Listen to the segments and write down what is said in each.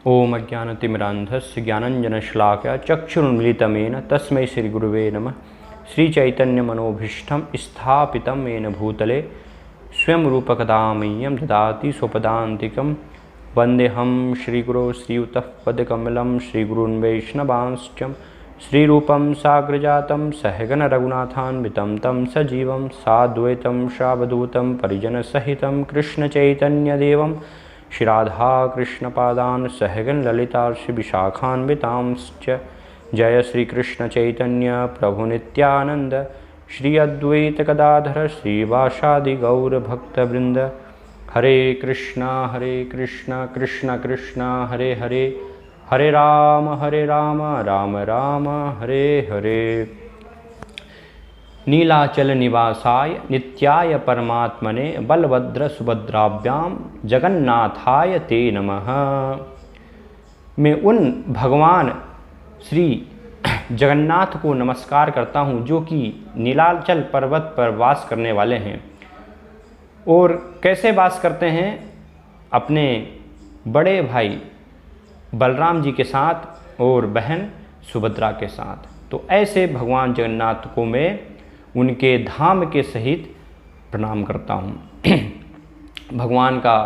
ओम अज्ञानतिमिरान्धस्य ज्ञानञ्जनशलाकया चक्षुरुन्मिलितं तस्मै श्रीगुरुवे नमः। श्रीचैतन्यमनोभीष्टं स्थापितं येन भूतले स्वयं रूपकदा मह्यं ददाति स्वपदान्तिकं। वन्देऽहं श्रीगुरो श्रीयुतः पदकमलं श्रीगुरून् वैष्णवांश्च श्रीरूपं साग्रजातं सहगण रघुनाथान्वितं तं सजीवं साद्वैतं सावधूतं परिजनसहितं कृष्णचैतन्यदेवं श्री राधा कृष्ण पादान सहगन ललिता श्री विशाखान्वितांश्च। जय श्री कृष्ण चैतन्य प्रभु नित्यानंद श्री अद्वैत गदाधर श्रीवासादि गौर भक्तवृंद। हरे कृष्णा कृष्ण कृष्ण हरे हरे, हरे राम राम राम हरे हरे। नीलाचल निवासाय नित्याय परमात्मने बलभद्र सुभद्राभ्याम जगन्नाथाय ते नमः। मैं उन भगवान श्री जगन्नाथ को नमस्कार करता हूँ जो कि नीलाचल पर्वत पर वास करने वाले हैं। और कैसे वास करते हैं? अपने बड़े भाई बलराम जी के साथ और बहन सुभद्रा के साथ। तो ऐसे भगवान जगन्नाथ को मैं उनके धाम के सहित प्रणाम करता हूँ। भगवान का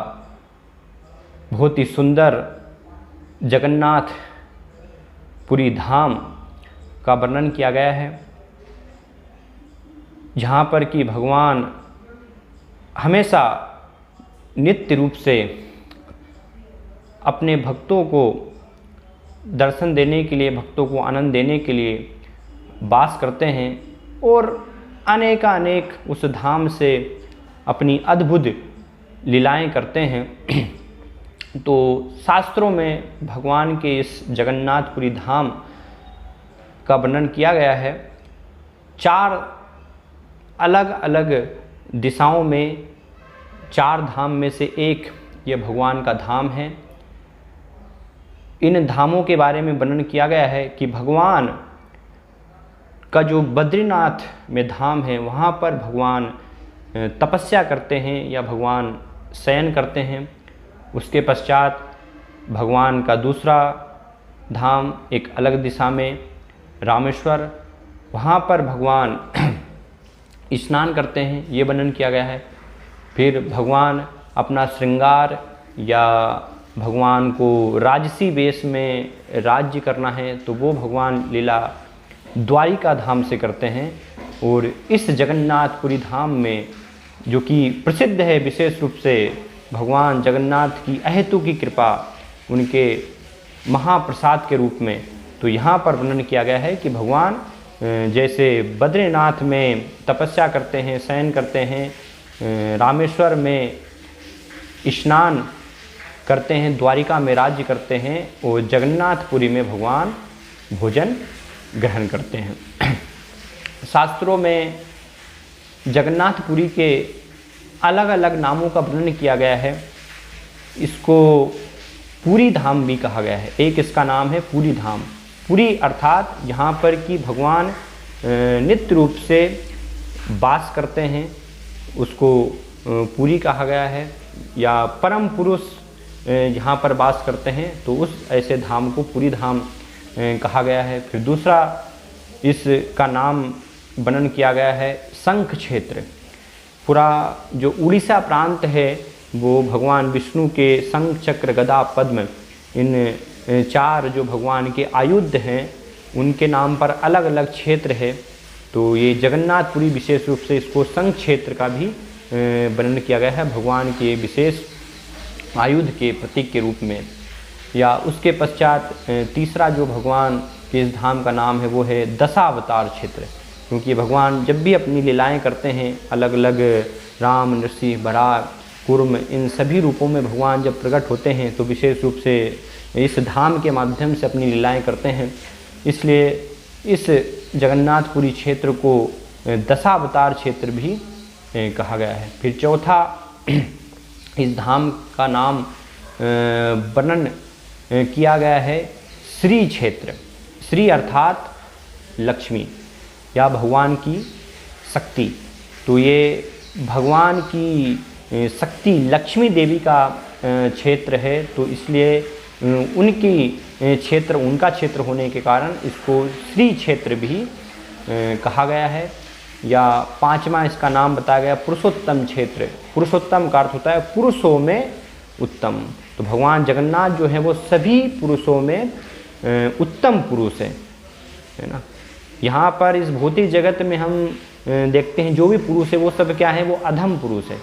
बहुत ही सुंदर जगन्नाथ पुरी धाम का वर्णन किया गया है, जहाँ पर कि भगवान हमेशा नित्य रूप से अपने भक्तों को दर्शन देने के लिए, भक्तों को आनंद देने के लिए वास करते हैं और अनेक उस धाम से अपनी अद्भुत लीलाएं करते हैं। तो शास्त्रों में भगवान के इस जगन्नाथपुरी धाम का वर्णन किया गया है। 4 अलग अलग दिशाओं में 4 धाम में से एक ये भगवान का धाम है। इन धामों के बारे में वर्णन किया गया है कि भगवान का जो बद्रीनाथ में धाम है, वहाँ पर भगवान तपस्या करते हैं या भगवान शयन करते हैं। उसके पश्चात भगवान का दूसरा धाम एक अलग दिशा में रामेश्वर, वहाँ पर भगवान स्नान करते हैं, ये वर्णन किया गया है। फिर भगवान अपना श्रृंगार या भगवान को राजसी वेश में राज्य करना है तो वो भगवान लीला द्वारिका धाम से करते हैं। और इस जगन्नाथपुरी धाम में जो कि प्रसिद्ध है विशेष रूप से भगवान जगन्नाथ की अहेतु की कृपा, उनके महाप्रसाद के रूप में, तो यहाँ पर वर्णन किया गया है कि भगवान जैसे बद्रीनाथ में तपस्या करते हैं, शयन करते हैं, रामेश्वर में स्नान करते हैं, द्वारिका में राज्य करते हैं और जगन्नाथपुरी में भगवान भोजन ग्रहण करते हैं। शास्त्रों में जगन्नाथपुरी के अलग अलग नामों का वर्णन किया गया है। इसको पुरी धाम भी कहा गया है। एक इसका नाम है पुरी धाम। पुरी अर्थात यहाँ पर कि भगवान नित्य रूप से वास करते हैं, उसको पुरी कहा गया है। या परम पुरुष यहाँ पर वास करते हैं तो उस ऐसे धाम को पुरी धाम कहा गया है। फिर दूसरा इसका नाम वर्णन किया गया है शंख क्षेत्र। पूरा जो उड़ीसा प्रांत है वो भगवान विष्णु के शंख चक्र गदा पद्म, इन 4 जो भगवान के आयुध हैं उनके नाम पर अलग अलग क्षेत्र है। तो ये जगन्नाथपुरी विशेष रूप से इसको शंख क्षेत्र का भी वर्णन किया गया है, भगवान के विशेष आयुध के प्रतीक के रूप में। या उसके पश्चात तीसरा जो भगवान के इस धाम का नाम है वो है दशावतार क्षेत्र, क्योंकि भगवान जब भी अपनी लीलाएं करते हैं अलग अलग राम, नृसिंह, वराह, कूर्म, इन सभी रूपों में भगवान जब प्रकट होते हैं तो विशेष रूप से इस धाम के माध्यम से अपनी लीलाएं करते हैं। इसलिए इस जगन्नाथपुरी क्षेत्र को दशावतार क्षेत्र भी कहा गया है। फिर चौथा इस धाम का नाम वर्णन किया गया है श्री क्षेत्र। श्री अर्थात लक्ष्मी या भगवान की शक्ति। तो ये भगवान की शक्ति लक्ष्मी देवी का क्षेत्र है, तो इसलिए उनकी क्षेत्र, उनका क्षेत्र होने के कारण इसको श्री क्षेत्र भी कहा गया है। या पांचवा इसका नाम बताया गया पुरुषोत्तम क्षेत्र। पुरुषोत्तम का अर्थ होता है पुरुषों में उत्तम। तो भगवान जगन्नाथ जो है वो सभी पुरुषों में उत्तम पुरुष है ना। यहाँ पर इस भौतिक जगत में हम देखते हैं जो भी पुरुष है वो सब क्या है, वो अधम पुरुष है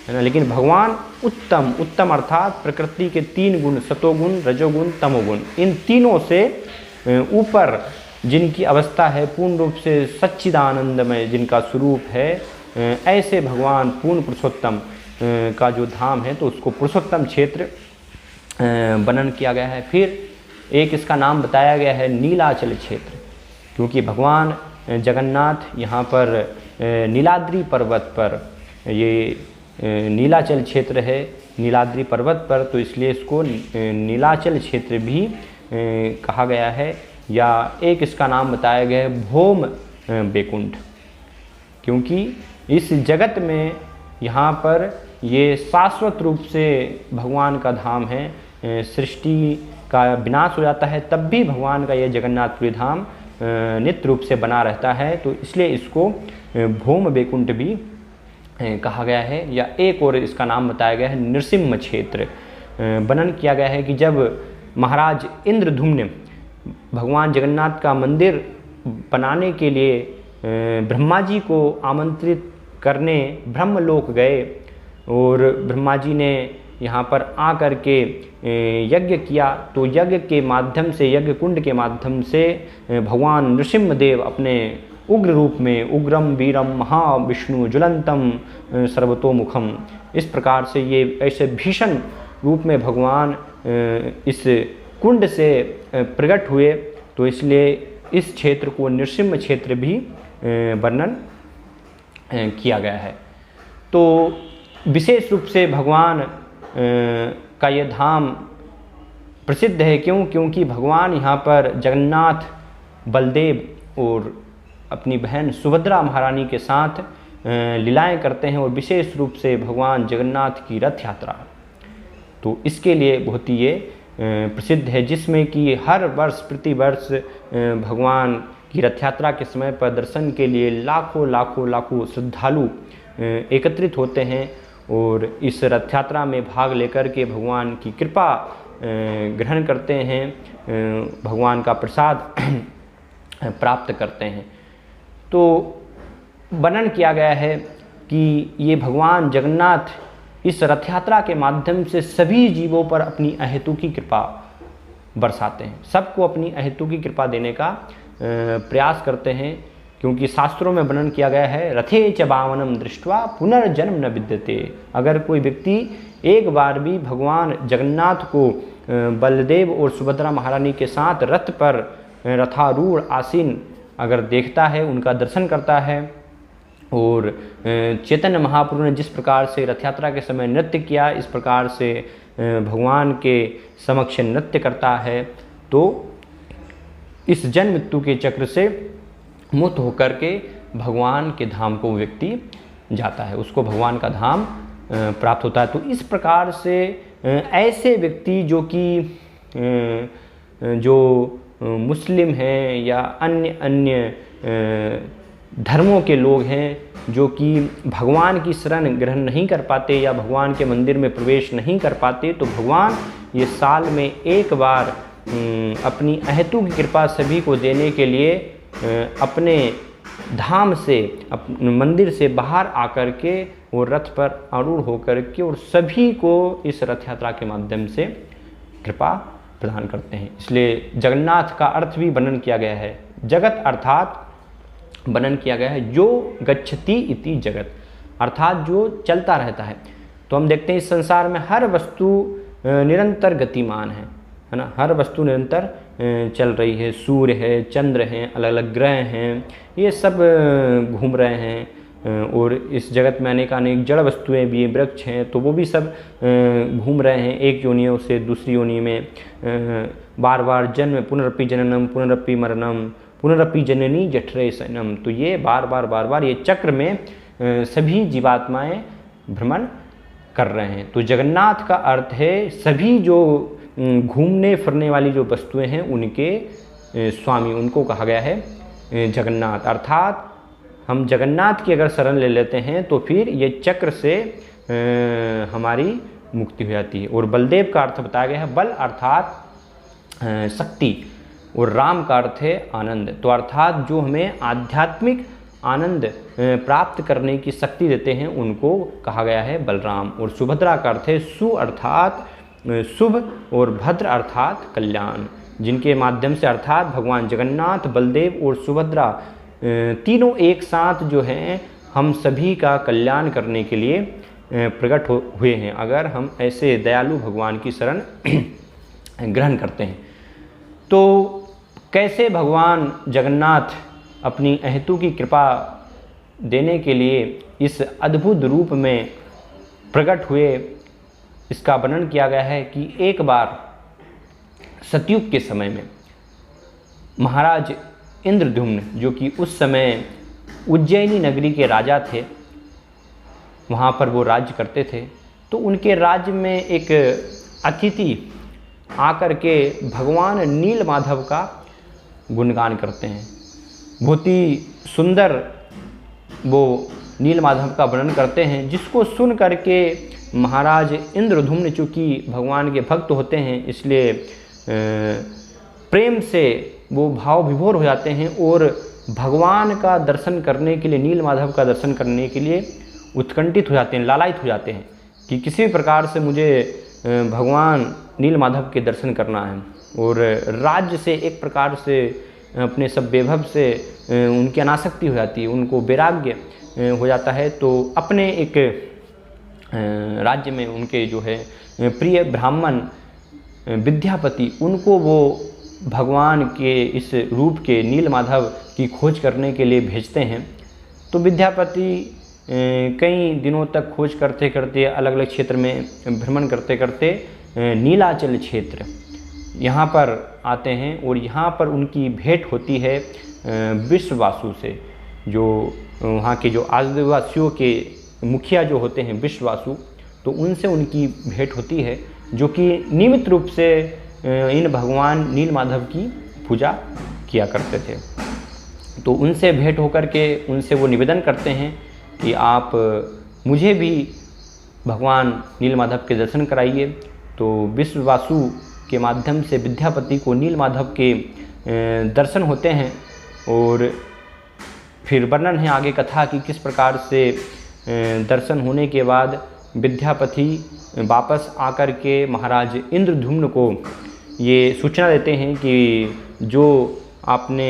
ना। लेकिन भगवान उत्तम, उत्तम अर्थात प्रकृति के 3 गुण, सतोगुण, रजोगुण, तमोगुण, इन तीनों से ऊपर जिनकी अवस्था है, पूर्ण रूप से सच्चिदानंदमय जिनका स्वरूप है, ऐसे भगवान पूर्ण पुरुषोत्तम का जो धाम है तो उसको पुरुषोत्तम क्षेत्र वर्णन किया गया है। फिर एक इसका नाम बताया गया है नीलाचल क्षेत्र, क्योंकि भगवान जगन्नाथ यहाँ पर नीलाद्रि पर्वत पर, ये नीलाचल क्षेत्र है नीलाद्रि पर्वत पर, तो इसलिए इसको नीलाचल क्षेत्र भी कहा गया है। या एक इसका नाम बताया गया है भौम बैकुंठ, क्योंकि इस जगत में यहाँ पर ये शाश्वत रूप से भगवान का धाम है। सृष्टि का विनाश हो जाता है तब भी भगवान का ये जगन्नाथपुरी धाम नित्य रूप से बना रहता है, तो इसलिए इसको भौम बैकुंठ भी कहा गया है। या एक और इसका नाम बताया गया है नृसिंह क्षेत्र। वर्णन किया गया है कि जब महाराज इंद्रधुम्न भगवान जगन्नाथ का मंदिर बनाने के लिए ब्रह्मा जी को आमंत्रित करने ब्रह्मलोक गए, और ब्रह्मा जी ने यहाँ पर आकर के यज्ञ किया, तो यज्ञ के माध्यम से, यज्ञ कुंड के माध्यम से भगवान नृसिंहदेव अपने उग्र रूप में, उग्रम वीरम महाविष्णु ज्वलंतम सर्वतोमुखम, इस प्रकार से ये ऐसे भीषण रूप में भगवान इस कुंड से प्रकट हुए, तो इसलिए इस क्षेत्र को नृसिंह क्षेत्र भी वर्णन किया गया है। तो विशेष रूप से भगवान का ये धाम प्रसिद्ध है, क्योंकि भगवान यहाँ पर जगन्नाथ, बलदेव और अपनी बहन सुभद्रा महारानी के साथ लीलाएं करते हैं, और विशेष रूप से भगवान जगन्नाथ की रथ यात्रा, तो इसके लिए बहुत ही ये प्रसिद्ध है, जिसमें कि हर वर्ष प्रतिवर्ष भगवान की रथ यात्रा के समय पर दर्शन के लिए लाखों श्रद्धालु एकत्रित होते हैं, और इस रथ यात्रा में भाग लेकर के भगवान की कृपा ग्रहण करते हैं, भगवान का प्रसाद प्राप्त करते हैं। तो वर्णन किया गया है कि ये भगवान जगन्नाथ इस रथ यात्रा के माध्यम से सभी जीवों पर अपनी अहेतुकी कृपा बरसाते हैं, सबको अपनी अहेतुकी कृपा देने का प्रयास करते हैं, क्योंकि शास्त्रों में वर्णन किया गया है रथे च बावनम दृष्ट्वा पुनर्जन्म न विद्यते। अगर कोई व्यक्ति एक बार भी भगवान जगन्नाथ को बलदेव और सुभद्रा महारानी के साथ रथ पर रथारूढ़ आसीन अगर देखता है, उनका दर्शन करता है, और चैतन्य महाप्रभु ने जिस प्रकार से रथ यात्रा के समय नृत्य किया, इस प्रकार से भगवान के समक्ष नृत्य करता है, तो इस जन्म मृत्यु के चक्र से मुक्त होकर के भगवान के धाम को व्यक्ति जाता है, उसको भगवान का धाम प्राप्त होता है। तो इस प्रकार से ऐसे व्यक्ति जो मुस्लिम हैं या अन्य धर्मों के लोग हैं, जो कि भगवान की शरण ग्रहण नहीं कर पाते या भगवान के मंदिर में प्रवेश नहीं कर पाते, तो भगवान ये साल में एक बार अपनी अहेतु की कृपा सभी को देने के लिए अपने धाम से, अपने मंदिर से बाहर आकर के और रथ पर आरूढ़ होकर के और सभी को इस रथ यात्रा के माध्यम से कृपा प्रदान करते हैं। इसलिए जगन्नाथ का अर्थ भी वर्णन किया गया है। जगत अर्थात वर्णन किया गया है जो गच्छति इति जगत, अर्थात जो चलता रहता है। तो हम देखते हैं इस संसार में हर वस्तु निरंतर गतिमान है ना, हर वस्तु निरंतर चल रही है। सूर्य है, चंद्र हैं, अलग अलग ग्रह हैं, ये सब घूम रहे हैं, और इस जगत में अनेक जड़ वस्तुएं भी, वृक्ष हैं, तो वो भी सब घूम रहे हैं एक योनियों से दूसरी योनि में, बार बार जन्म, पुनरपि जननम पुनरपि मरणम पुनरपि जननी जठरे शयनम। तो ये बार बार ये चक्र में सभी जीवात्माएं भ्रमण कर रहे हैं। तो जगन्नाथ का अर्थ है सभी जो घूमने फिरने वाली जो वस्तुएं हैं उनके स्वामी, उनको कहा गया है जगन्नाथ। अर्थात हम जगन्नाथ की अगर शरण ले लेते हैं तो फिर ये चक्र से हमारी मुक्ति हो जाती है। और बलदेव का अर्थ बताया गया है बल अर्थात शक्ति, और राम का अर्थ है आनंद। तो अर्थात जो हमें आध्यात्मिक आनंद प्राप्त करने की शक्ति देते हैं उनको कहा गया है बलराम। और सुभद्रा का अर्थ है सु अर्थात शुभ और भद्र अर्थात कल्याण, जिनके माध्यम से अर्थात भगवान जगन्नाथ, बलदेव और सुभद्रा तीनों एक साथ जो हैं हम सभी का कल्याण करने के लिए प्रकट हुए हैं, अगर हम ऐसे दयालु भगवान की शरण ग्रहण करते हैं। तो कैसे भगवान जगन्नाथ अपनी अहेतु की कृपा देने के लिए इस अद्भुत रूप में प्रकट हुए, इसका वर्णन किया गया है कि एक बार सतयुग के समय में महाराज इंद्रद्युम्न, जो कि उस समय उज्जैनी नगरी के राजा थे, वहाँ पर वो राज्य करते थे, तो उनके राज्य में एक अतिथि आकर के भगवान नीलमाधव का गुणगान करते हैं। बहुत ही सुंदर वो नीलमाधव का वर्णन करते हैं, जिसको सुन करके महाराज इंद्रद्युम्न चूँकि भगवान के भक्त होते हैं इसलिए प्रेम से वो भाव विभोर हो जाते हैं और भगवान का दर्शन करने के लिए, नीलमाधव का दर्शन करने के लिए उत्कंठित हो जाते हैं, लालायित हो जाते हैं कि किसी भी प्रकार से मुझे भगवान नीलमाधव के दर्शन करना है। और राज्य से एक प्रकार से अपने सब वैभव से उनकी अनासक्ति हो जाती है, उनको वैराग्य हो जाता है। तो अपने एक राज्य में उनके जो है प्रिय ब्राह्मण विद्यापति, उनको वो भगवान के इस रूप के नीलमाधव की खोज करने के लिए भेजते हैं। तो विद्यापति कई दिनों तक खोज करते करते, अलग अलग क्षेत्र में भ्रमण करते करते नीलाचल क्षेत्र यहाँ पर आते हैं और यहाँ पर उनकी भेंट होती है विश्ववासु से, जो वहाँ के जो आदिवासियों के मुखिया जो होते हैं विश्ववासु, तो उनसे उनकी भेंट होती है, जो कि नियमित रूप से इन भगवान नीलमाधव की पूजा किया करते थे। तो उनसे भेंट होकर के उनसे वो निवेदन करते हैं कि आप मुझे भी भगवान नीलमाधव के दर्शन कराइए। तो विश्ववासु के माध्यम से विद्यापति को नीलमाधव के दर्शन होते हैं। और फिर वर्णन है आगे कथा की किस प्रकार से दर्शन होने के बाद विद्यापति वापस आकर के महाराज इंद्रद्युम्न को ये सूचना देते हैं कि जो आपने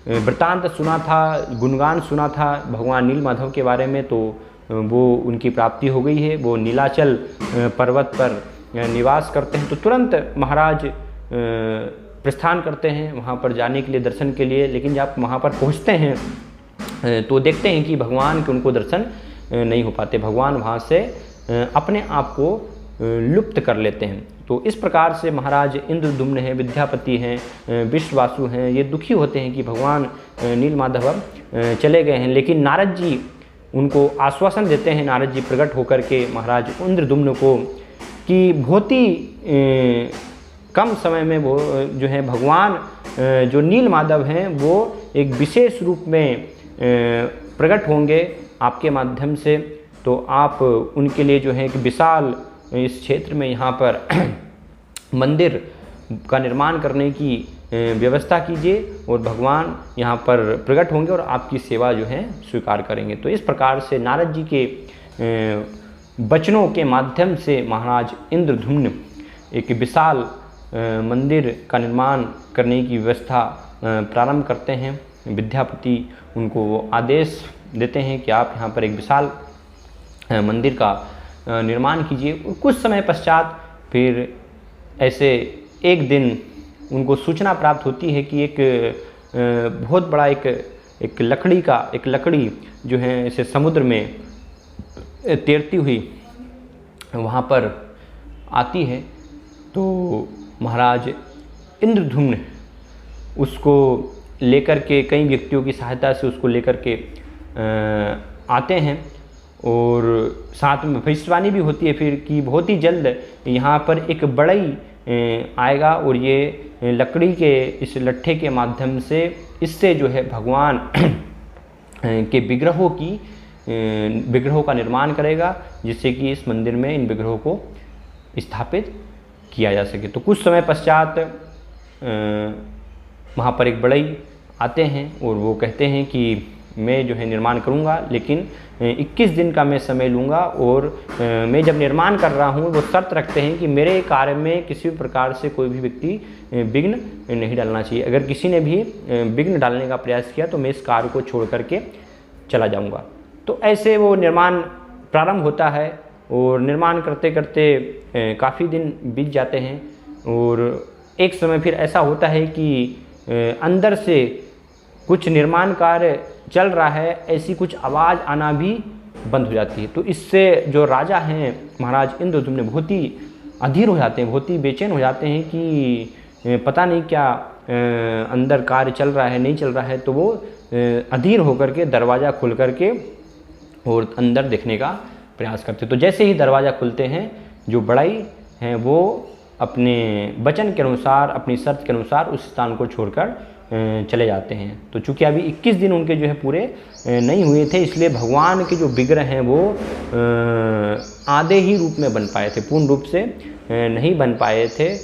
वृत्तांत सुना था, गुणगान सुना था भगवान नीलमाधव के बारे में, तो वो उनकी प्राप्ति हो गई है। वो नीलाचल पर्वत पर निवास करते हैं। तो तुरंत महाराज प्रस्थान करते हैं वहाँ पर जाने के लिए, दर्शन के लिए। लेकिन जब वहाँ पर पहुँचते हैं तो देखते हैं कि भगवान के उनको दर्शन नहीं हो पाते, भगवान वहाँ से अपने आप को लुप्त कर लेते हैं। तो इस प्रकार से महाराज इंद्रद्युम्न हैं, विद्यापति हैं, विश्ववासु हैं, ये दुखी होते हैं कि भगवान नीलमाधव चले गए हैं। लेकिन नारद जी उनको आश्वासन देते हैं, नारद जी प्रकट होकर के महाराज इंद्रद्युम्न को, कि बहुत ही कम समय में वो जो है भगवान जो नीलमाधव हैं वो एक विशेष रूप में प्रकट होंगे आपके माध्यम से। तो आप उनके लिए जो है एक विशाल इस क्षेत्र में यहाँ पर मंदिर का निर्माण करने की व्यवस्था कीजिए और भगवान यहाँ पर प्रकट होंगे और आपकी सेवा जो है स्वीकार करेंगे। तो इस प्रकार से नारद जी के वचनों के माध्यम से महाराज इंद्रद्युम्न एक विशाल मंदिर का निर्माण करने की व्यवस्था प्रारंभ करते हैं। विद्यापति उनको वो आदेश देते हैं कि आप यहाँ पर एक विशाल मंदिर का निर्माण कीजिए। कुछ समय पश्चात फिर ऐसे एक दिन उनको सूचना प्राप्त होती है कि एक बहुत बड़ा एक लकड़ी जो है ऐसे समुद्र में तैरती हुई वहाँ पर आती है। तो महाराज इंद्रद्युम्न उसको लेकर के कई व्यक्तियों की सहायता से उसको लेकर के आते हैं और साथ में भविष्यवाणी भी होती है फिर कि बहुत ही जल्द यहाँ पर एक बढ़ई आएगा और ये लकड़ी के इस लट्ठे के माध्यम से इससे जो है भगवान के विग्रहों का निर्माण करेगा, जिससे कि इस मंदिर में इन विग्रहों को स्थापित किया जा सके। तो कुछ समय पश्चात वहाँ पर एक बढ़ई आते हैं और वो कहते हैं कि मैं जो है निर्माण करूँगा, लेकिन 21 दिन का मैं समय लूँगा और मैं जब निर्माण कर रहा हूँ वो शर्त रखते हैं कि मेरे कार्य में किसी भी प्रकार से कोई भी व्यक्ति विघ्न नहीं डालना चाहिए। अगर किसी ने भी विघ्न डालने का प्रयास किया तो मैं इस कार्य को छोड़ करके चला जाऊँगा। तो ऐसे वो निर्माण प्रारंभ होता है और निर्माण करते करते काफ़ी दिन बीत जाते हैं और एक समय फिर ऐसा होता है कि अंदर से कुछ निर्माण कार्य चल रहा है, ऐसी कुछ आवाज़ आना भी बंद हो जाती है। तो इससे जो राजा हैं महाराज इंद्रद्युम्न बहुत ही अधीर हो जाते हैं, बहुत ही बेचैन हो जाते हैं कि पता नहीं क्या अंदर कार्य चल रहा है नहीं चल रहा है। तो वो अधीर होकर के दरवाज़ा खोल करके और अंदर देखने का प्रयास करते। तो जैसे ही दरवाज़ा खुलते हैं जो बढ़ई हैं वो अपने वचन के अनुसार, अपनी शर्त के अनुसार उस स्थान को छोड़कर चले जाते हैं। तो चूँकि अभी 21 दिन उनके जो है पूरे नहीं हुए थे, इसलिए भगवान के जो विग्रह हैं वो आधे ही रूप में बन पाए थे, पूर्ण रूप से नहीं बन पाए थे।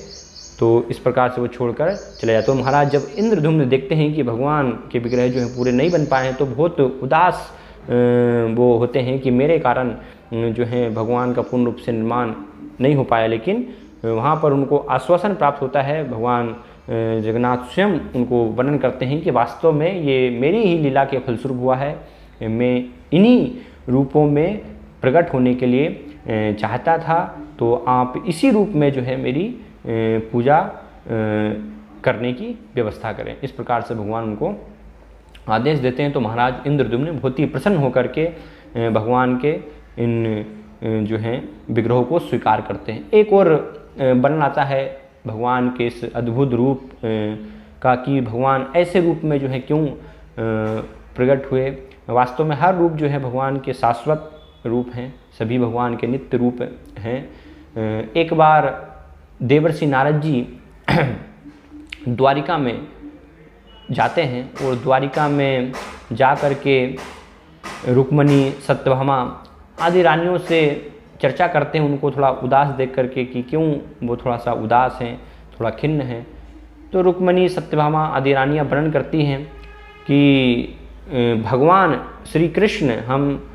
तो इस प्रकार से वो छोड़कर चले जाते। तो महाराज जब इंद्रद्युम्न देखते हैं कि भगवान के विग्रह जो है पूरे नहीं बन पाए हैं तो बहुत उदास वो होते हैं कि मेरे कारण जो है भगवान का पूर्ण रूप से निर्माण नहीं हो पाया। लेकिन वहाँ पर उनको आश्वासन प्राप्त होता है, भगवान जगन्नाथ स्वयं उनको वर्णन करते हैं कि वास्तव में ये मेरी ही लीला के फलस्वरूप हुआ है, मैं इन्हीं रूपों में प्रकट होने के लिए चाहता था, तो आप इसी रूप में जो है मेरी पूजा करने की व्यवस्था करें। इस प्रकार से भगवान उनको आदेश देते हैं। तो महाराज इंद्रद्युम्न बहुत ही प्रसन्न होकर के भगवान के इन जो हैं विग्रहों को स्वीकार करते हैं। एक और वर्णन आता है भगवान के इस अद्भुत रूप का कि भगवान ऐसे रूप में जो है क्यों प्रकट हुए। वास्तव में हर रूप जो है भगवान के शाश्वत रूप हैं, सभी भगवान के नित्य रूप हैं। एक बार देवर्षि नारद जी द्वारिका में जाते हैं और द्वारिका में जा कर के रुक्मणी, सत्यभामा आदि रानियों से चर्चा करते हैं, उनको थोड़ा उदास देख करके कि क्यों वो थोड़ा सा उदास हैं, थोड़ा खिन्न हैं। तो रुक्मणी, सत्यभामा आदि रानियाँ वर्णन करती हैं कि भगवान श्री कृष्ण हम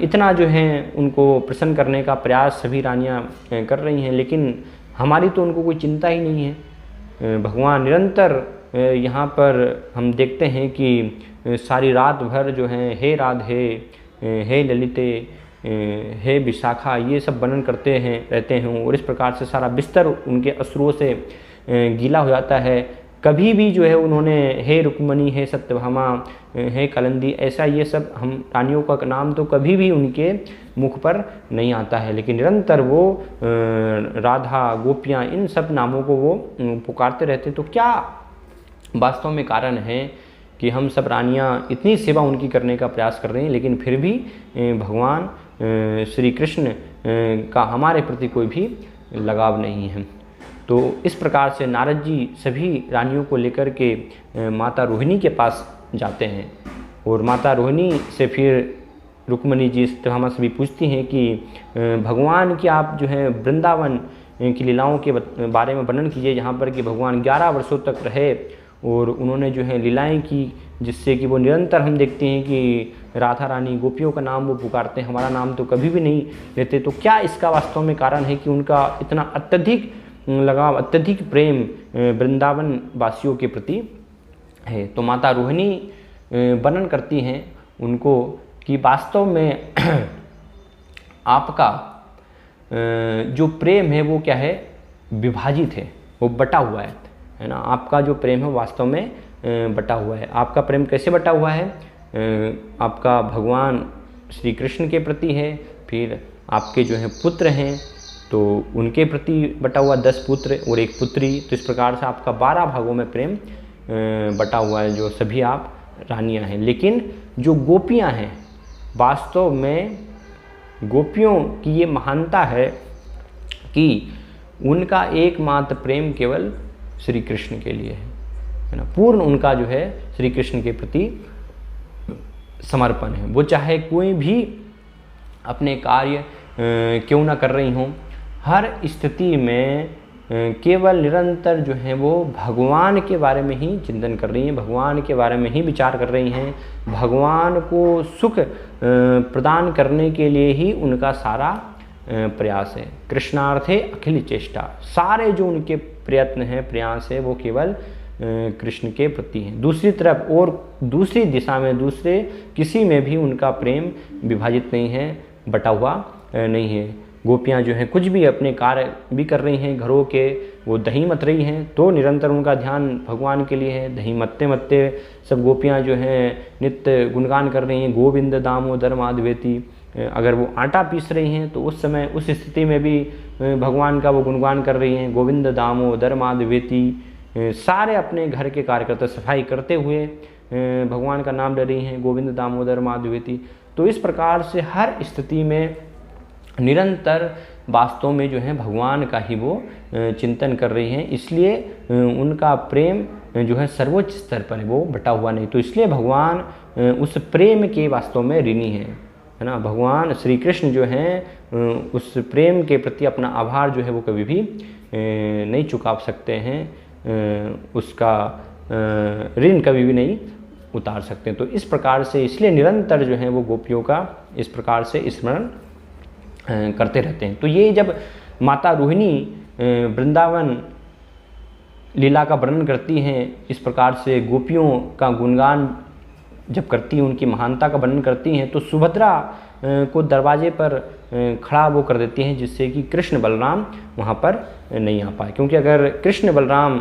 इतना जो है उनको प्रसन्न करने का प्रयास सभी रानियाँ कर रही हैं, लेकिन हमारी तो उनको कोई चिंता ही नहीं है। भगवान निरंतर यहाँ पर हम देखते हैं कि सारी रात भर जो है हे राधे, हे ललिते, हे विशाखा, ये सब वर्णन करते हैं रहते हैं और इस प्रकार से सारा बिस्तर उनके अश्रुओं से गीला हो जाता है। कभी भी जो है उन्होंने हे रुक्मणी, हे सत्यभामा, हे कलंदी, ऐसा ये सब हम रानियों का नाम तो कभी भी उनके मुख पर नहीं आता है, लेकिन निरंतर वो राधा, गोपियाँ, इन सब नामों को वो पुकारते रहते। तो क्या वास्तव में कारण है कि हम सब रानियाँ इतनी सेवा उनकी करने का प्रयास कर रही हैं, लेकिन फिर भी भगवान श्री कृष्ण का हमारे प्रति कोई भी लगाव नहीं है। तो इस प्रकार से नारद जी सभी रानियों को लेकर के माता रोहिणी के पास जाते हैं और माता रोहिणी से फिर रुक्मणी जी, सत्यभामा से भी पूछती हैं कि भगवान की आप जो है वृंदावन की लीलाओं के बारे में वर्णन कीजिए, जहाँ पर कि भगवान 11 वर्षों तक रहे और उन्होंने जो है लीलाएं की, जिससे कि वो निरंतर हम देखते हैं कि राधा रानी, गोपियों का नाम वो पुकारते हैं, हमारा नाम तो कभी भी नहीं लेते। तो क्या इसका वास्तव में कारण है कि उनका इतना अत्यधिक लगाव, अत्यधिक प्रेम वृंदावन वासियों के प्रति है? तो माता रोहिणी वर्णन करती हैं उनको कि वास्तव में आपका जो प्रेम है वो क्या है, विभाजित है, वो बटा हुआ है ना। आपका जो प्रेम है वास्तव में बटा हुआ है। आपका प्रेम कैसे बटा हुआ है? आपका भगवान श्री कृष्ण के प्रति है, फिर आपके जो है पुत्र हैं तो उनके प्रति बटा हुआ 10 पुत्र और 1 पुत्री। तो इस प्रकार से आपका 12 भागों में प्रेम बटा हुआ है, जो सभी आप रानियां हैं। लेकिन जो गोपियां हैं वास्तव में गोपियों की ये महानता है कि उनका एकमात्र प्रेम केवल श्री कृष्ण के लिए है ना। पूर्ण उनका जो है श्री कृष्ण के प्रति समर्पण है। वो चाहे कोई भी अपने कार्य क्यों ना कर रही हों, हर स्थिति में केवल निरंतर जो है वो भगवान के बारे में ही चिंतन कर रही हैं, भगवान के बारे में ही विचार कर रही हैं। भगवान को सुख प्रदान करने के लिए ही उनका सारा प्रयास है। कृष्णार्थे अखिल चेष्टा, सारे जो उनके प्रयत्न हैं, प्रयास है, वो केवल कृष्ण के प्रति हैं। दूसरी तरफ और दूसरी दिशा में दूसरे किसी में भी उनका प्रेम विभाजित नहीं है, बटा हुआ नहीं है। गोपियाँ जो हैं कुछ भी अपने कार्य भी कर रही हैं, घरों के वो दही मत रही हैं तो निरंतर उनका ध्यान भगवान के लिए है। दही मत्ते मत्ते सब गोपियाँ जो हैं नित्य गुणगान कर रही हैं, गोविंद दामोदर माधवेती। अगर वो आटा पीस रही हैं तो उस समय उस स्थिति में भी भगवान का वो गुणगान कर रही हैं, गोविंद दामोदर माधवेती। सारे अपने घर के कार्य करते, सफाई करते हुए भगवान का नाम ले रही हैं, गोविंद दामोदर माधवेती। तो इस प्रकार से हर स्थिति में निरंतर वास्तव में जो है भगवान का ही वो चिंतन कर रही हैं, इसलिए उनका प्रेम जो है सर्वोच्च स्तर पर है, वो बटा हुआ नहीं। तो इसलिए भगवान उस प्रेम के वास्तव में ऋणी है ना। भगवान श्री कृष्ण जो हैं उस प्रेम के प्रति अपना आभार जो है वो कभी भी नहीं चुका सकते हैं, उसका ऋण कभी भी नहीं उतार सकते। तो इस प्रकार से इसलिए निरंतर जो है वो गोपियों का इस प्रकार से स्मरण करते रहते हैं। तो ये जब माता रोहिणी वृंदावन लीला का वर्णन करती हैं, इस प्रकार से गोपियों का गुणगान जब करती हैं, उनकी महानता का वर्णन करती हैं, तो सुभद्रा को दरवाजे पर खड़ा वो कर देती हैं, जिससे कि कृष्ण बलराम वहाँ पर नहीं आ पाए। क्योंकि अगर कृष्ण बलराम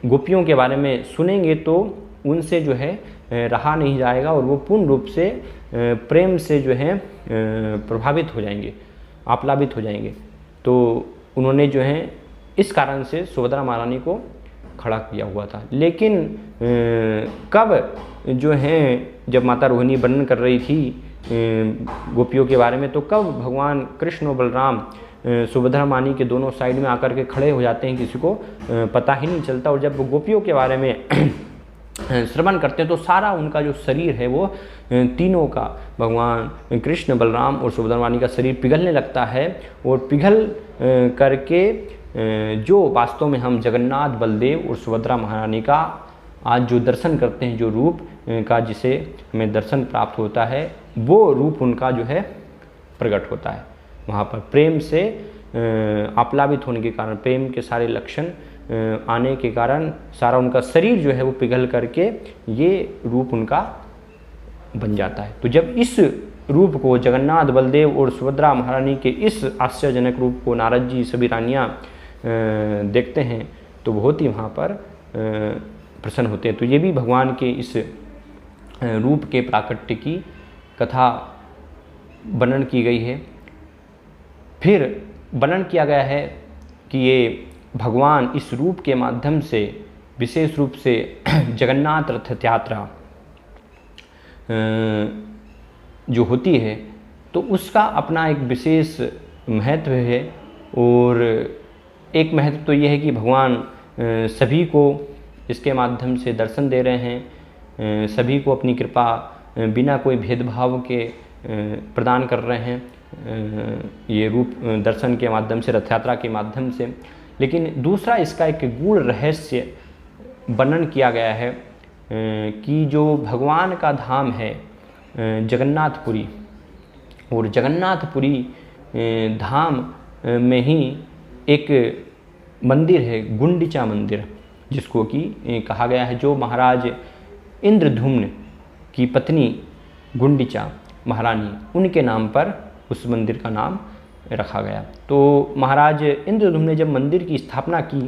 गोपियों के बारे में सुनेंगे तो उनसे जो है रहा नहीं जाएगा और वो पूर्ण रूप से प्रेम से जो है प्रभावित हो जाएंगे, आप्लावित हो जाएंगे। तो उन्होंने जो है इस कारण से सुभद्रा महारानी को खड़ा किया हुआ था। लेकिन कब जो है जब माता रोहिणी वर्णन कर रही थी गोपियों के बारे में, तो कब भगवान कृष्ण और बलराम सुभद्रा मानी के दोनों साइड में आकर के खड़े हो जाते हैं, किसी को पता ही नहीं चलता। और जब वो गोपियों के बारे में श्रवण करते हैं तो सारा उनका जो शरीर है वो तीनों का, भगवान कृष्ण बलराम और सुभद्रा मानी का शरीर पिघलने लगता है। और पिघल करके जो वास्तव में हम जगन्नाथ बलदेव और सुभद्रा महारानी का आज जो दर्शन करते हैं, जो रूप का जिसे हमें दर्शन प्राप्त होता है, वो रूप उनका जो है प्रकट होता है। वहाँ पर प्रेम से आप्लावित होने के कारण, प्रेम के सारे लक्षण आने के कारण सारा उनका शरीर जो है वो पिघल करके ये रूप उनका बन जाता है। तो जब इस रूप को जगन्नाथ बलदेव और सुभद्रा महारानी के इस आश्चर्यजनक रूप को नारद जी सभी रानियाँ देखते हैं तो बहुत ही वहाँ पर प्रसन्न होते हैं। तो ये भी भगवान के इस रूप के प्राकट्य की कथा वर्णन की गई है। फिर वर्णन किया गया है कि ये भगवान इस रूप के माध्यम से विशेष रूप से जगन्नाथ रथ यात्रा जो होती है तो उसका अपना एक विशेष महत्व है। और एक महत्व तो ये है कि भगवान सभी को इसके माध्यम से दर्शन दे रहे हैं, सभी को अपनी कृपा बिना कोई भेदभाव के प्रदान कर रहे हैं ये रूप दर्शन के माध्यम से, रथ यात्रा के माध्यम से। लेकिन दूसरा इसका एक गूढ़ रहस्य वर्णन किया गया है कि जो भगवान का धाम है जगन्नाथपुरी, और जगन्नाथपुरी धाम में ही एक मंदिर है गुंडिचा मंदिर, जिसको कि कहा गया है जो महाराज इंद्रधुम्न की पत्नी गुंडिचा महारानी, उनके नाम पर उस मंदिर का नाम रखा गया। तो महाराज इंद्रधुम्न ने जब मंदिर की स्थापना की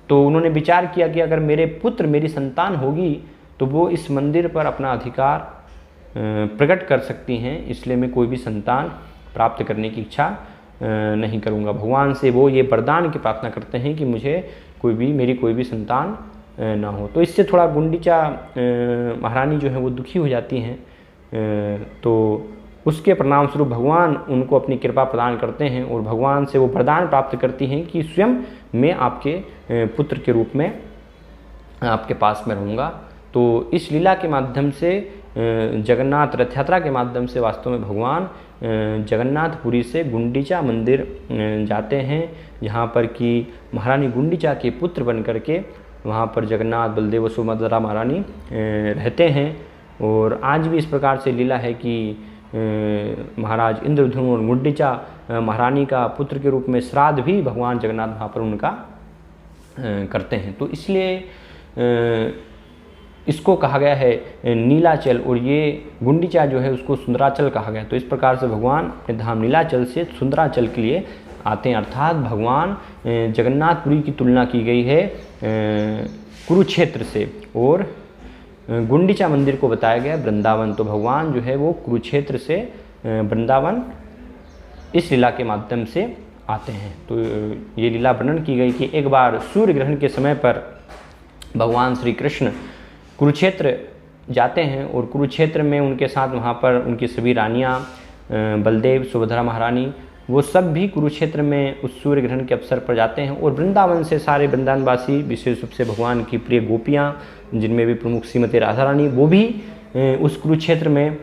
तो उन्होंने विचार किया कि अगर मेरे पुत्र, मेरी संतान होगी तो वो इस मंदिर पर अपना अधिकार प्रकट कर सकती हैं, इसलिए मैं कोई भी संतान प्राप्त करने की इच्छा नहीं करूँगा। भगवान से वो ये वरदान की प्रार्थना करते हैं कि मेरी कोई भी संतान ना हो। तो इससे थोड़ा गुंडिचा महारानी जो है वो दुखी हो जाती हैं तो उसके परिणाम स्वरूप भगवान उनको अपनी कृपा प्रदान करते हैं और भगवान से वो वरदान प्राप्त करती हैं कि स्वयं मैं आपके पुत्र के रूप में आपके पास में रहूँगा। तो इस लीला के माध्यम से जगन्नाथ रथ यात्रा के माध्यम से वास्तव में भगवान जगन्नाथपुरी से गुंडीचा मंदिर जाते हैं, जहाँ पर कि महारानी गुंडीचा के पुत्र बन करके वहाँ पर जगन्नाथ बलदेव सुभद्रा महारानी रहते हैं। और आज भी इस प्रकार से लीला है कि महाराज इंद्रधनुष और गुंडीचा महारानी का पुत्र के रूप में श्राद्ध भी भगवान जगन्नाथ वहाँ पर उनका करते हैं। तो इसलिए इसको कहा गया है नीलाचल, और ये गुंडीचा जो है उसको सुंदराचल कहा गया। तो इस प्रकार से भगवान अपने धाम नीलाचल से सुंदराचल के लिए आते हैं, अर्थात भगवान जगन्नाथपुरी की तुलना की गई है कुरुक्षेत्र से, और गुंडीचा मंदिर को बताया गया वृंदावन। तो भगवान जो है वो कुरुक्षेत्र से वृंदावन इस लीला के माध्यम से आते हैं। तो ये लीला वर्णन की गई कि एक बार सूर्य ग्रहण के समय पर भगवान श्री कृष्ण कुरुक्षेत्र जाते हैं, और कुरुक्षेत्र में उनके साथ वहाँ पर उनकी सभी रानियाँ, बलदेव सुभद्रा महारानी, वो सब भी कुरुक्षेत्र में उस सूर्य ग्रहण के अवसर पर जाते हैं। और वृंदावन से सारे वृंदावनवासी, विशेष रूप से भगवान की प्रिय गोपियाँ, जिनमें भी प्रमुख श्रीमती राधा रानी, वो भी उस कुरुक्षेत्र में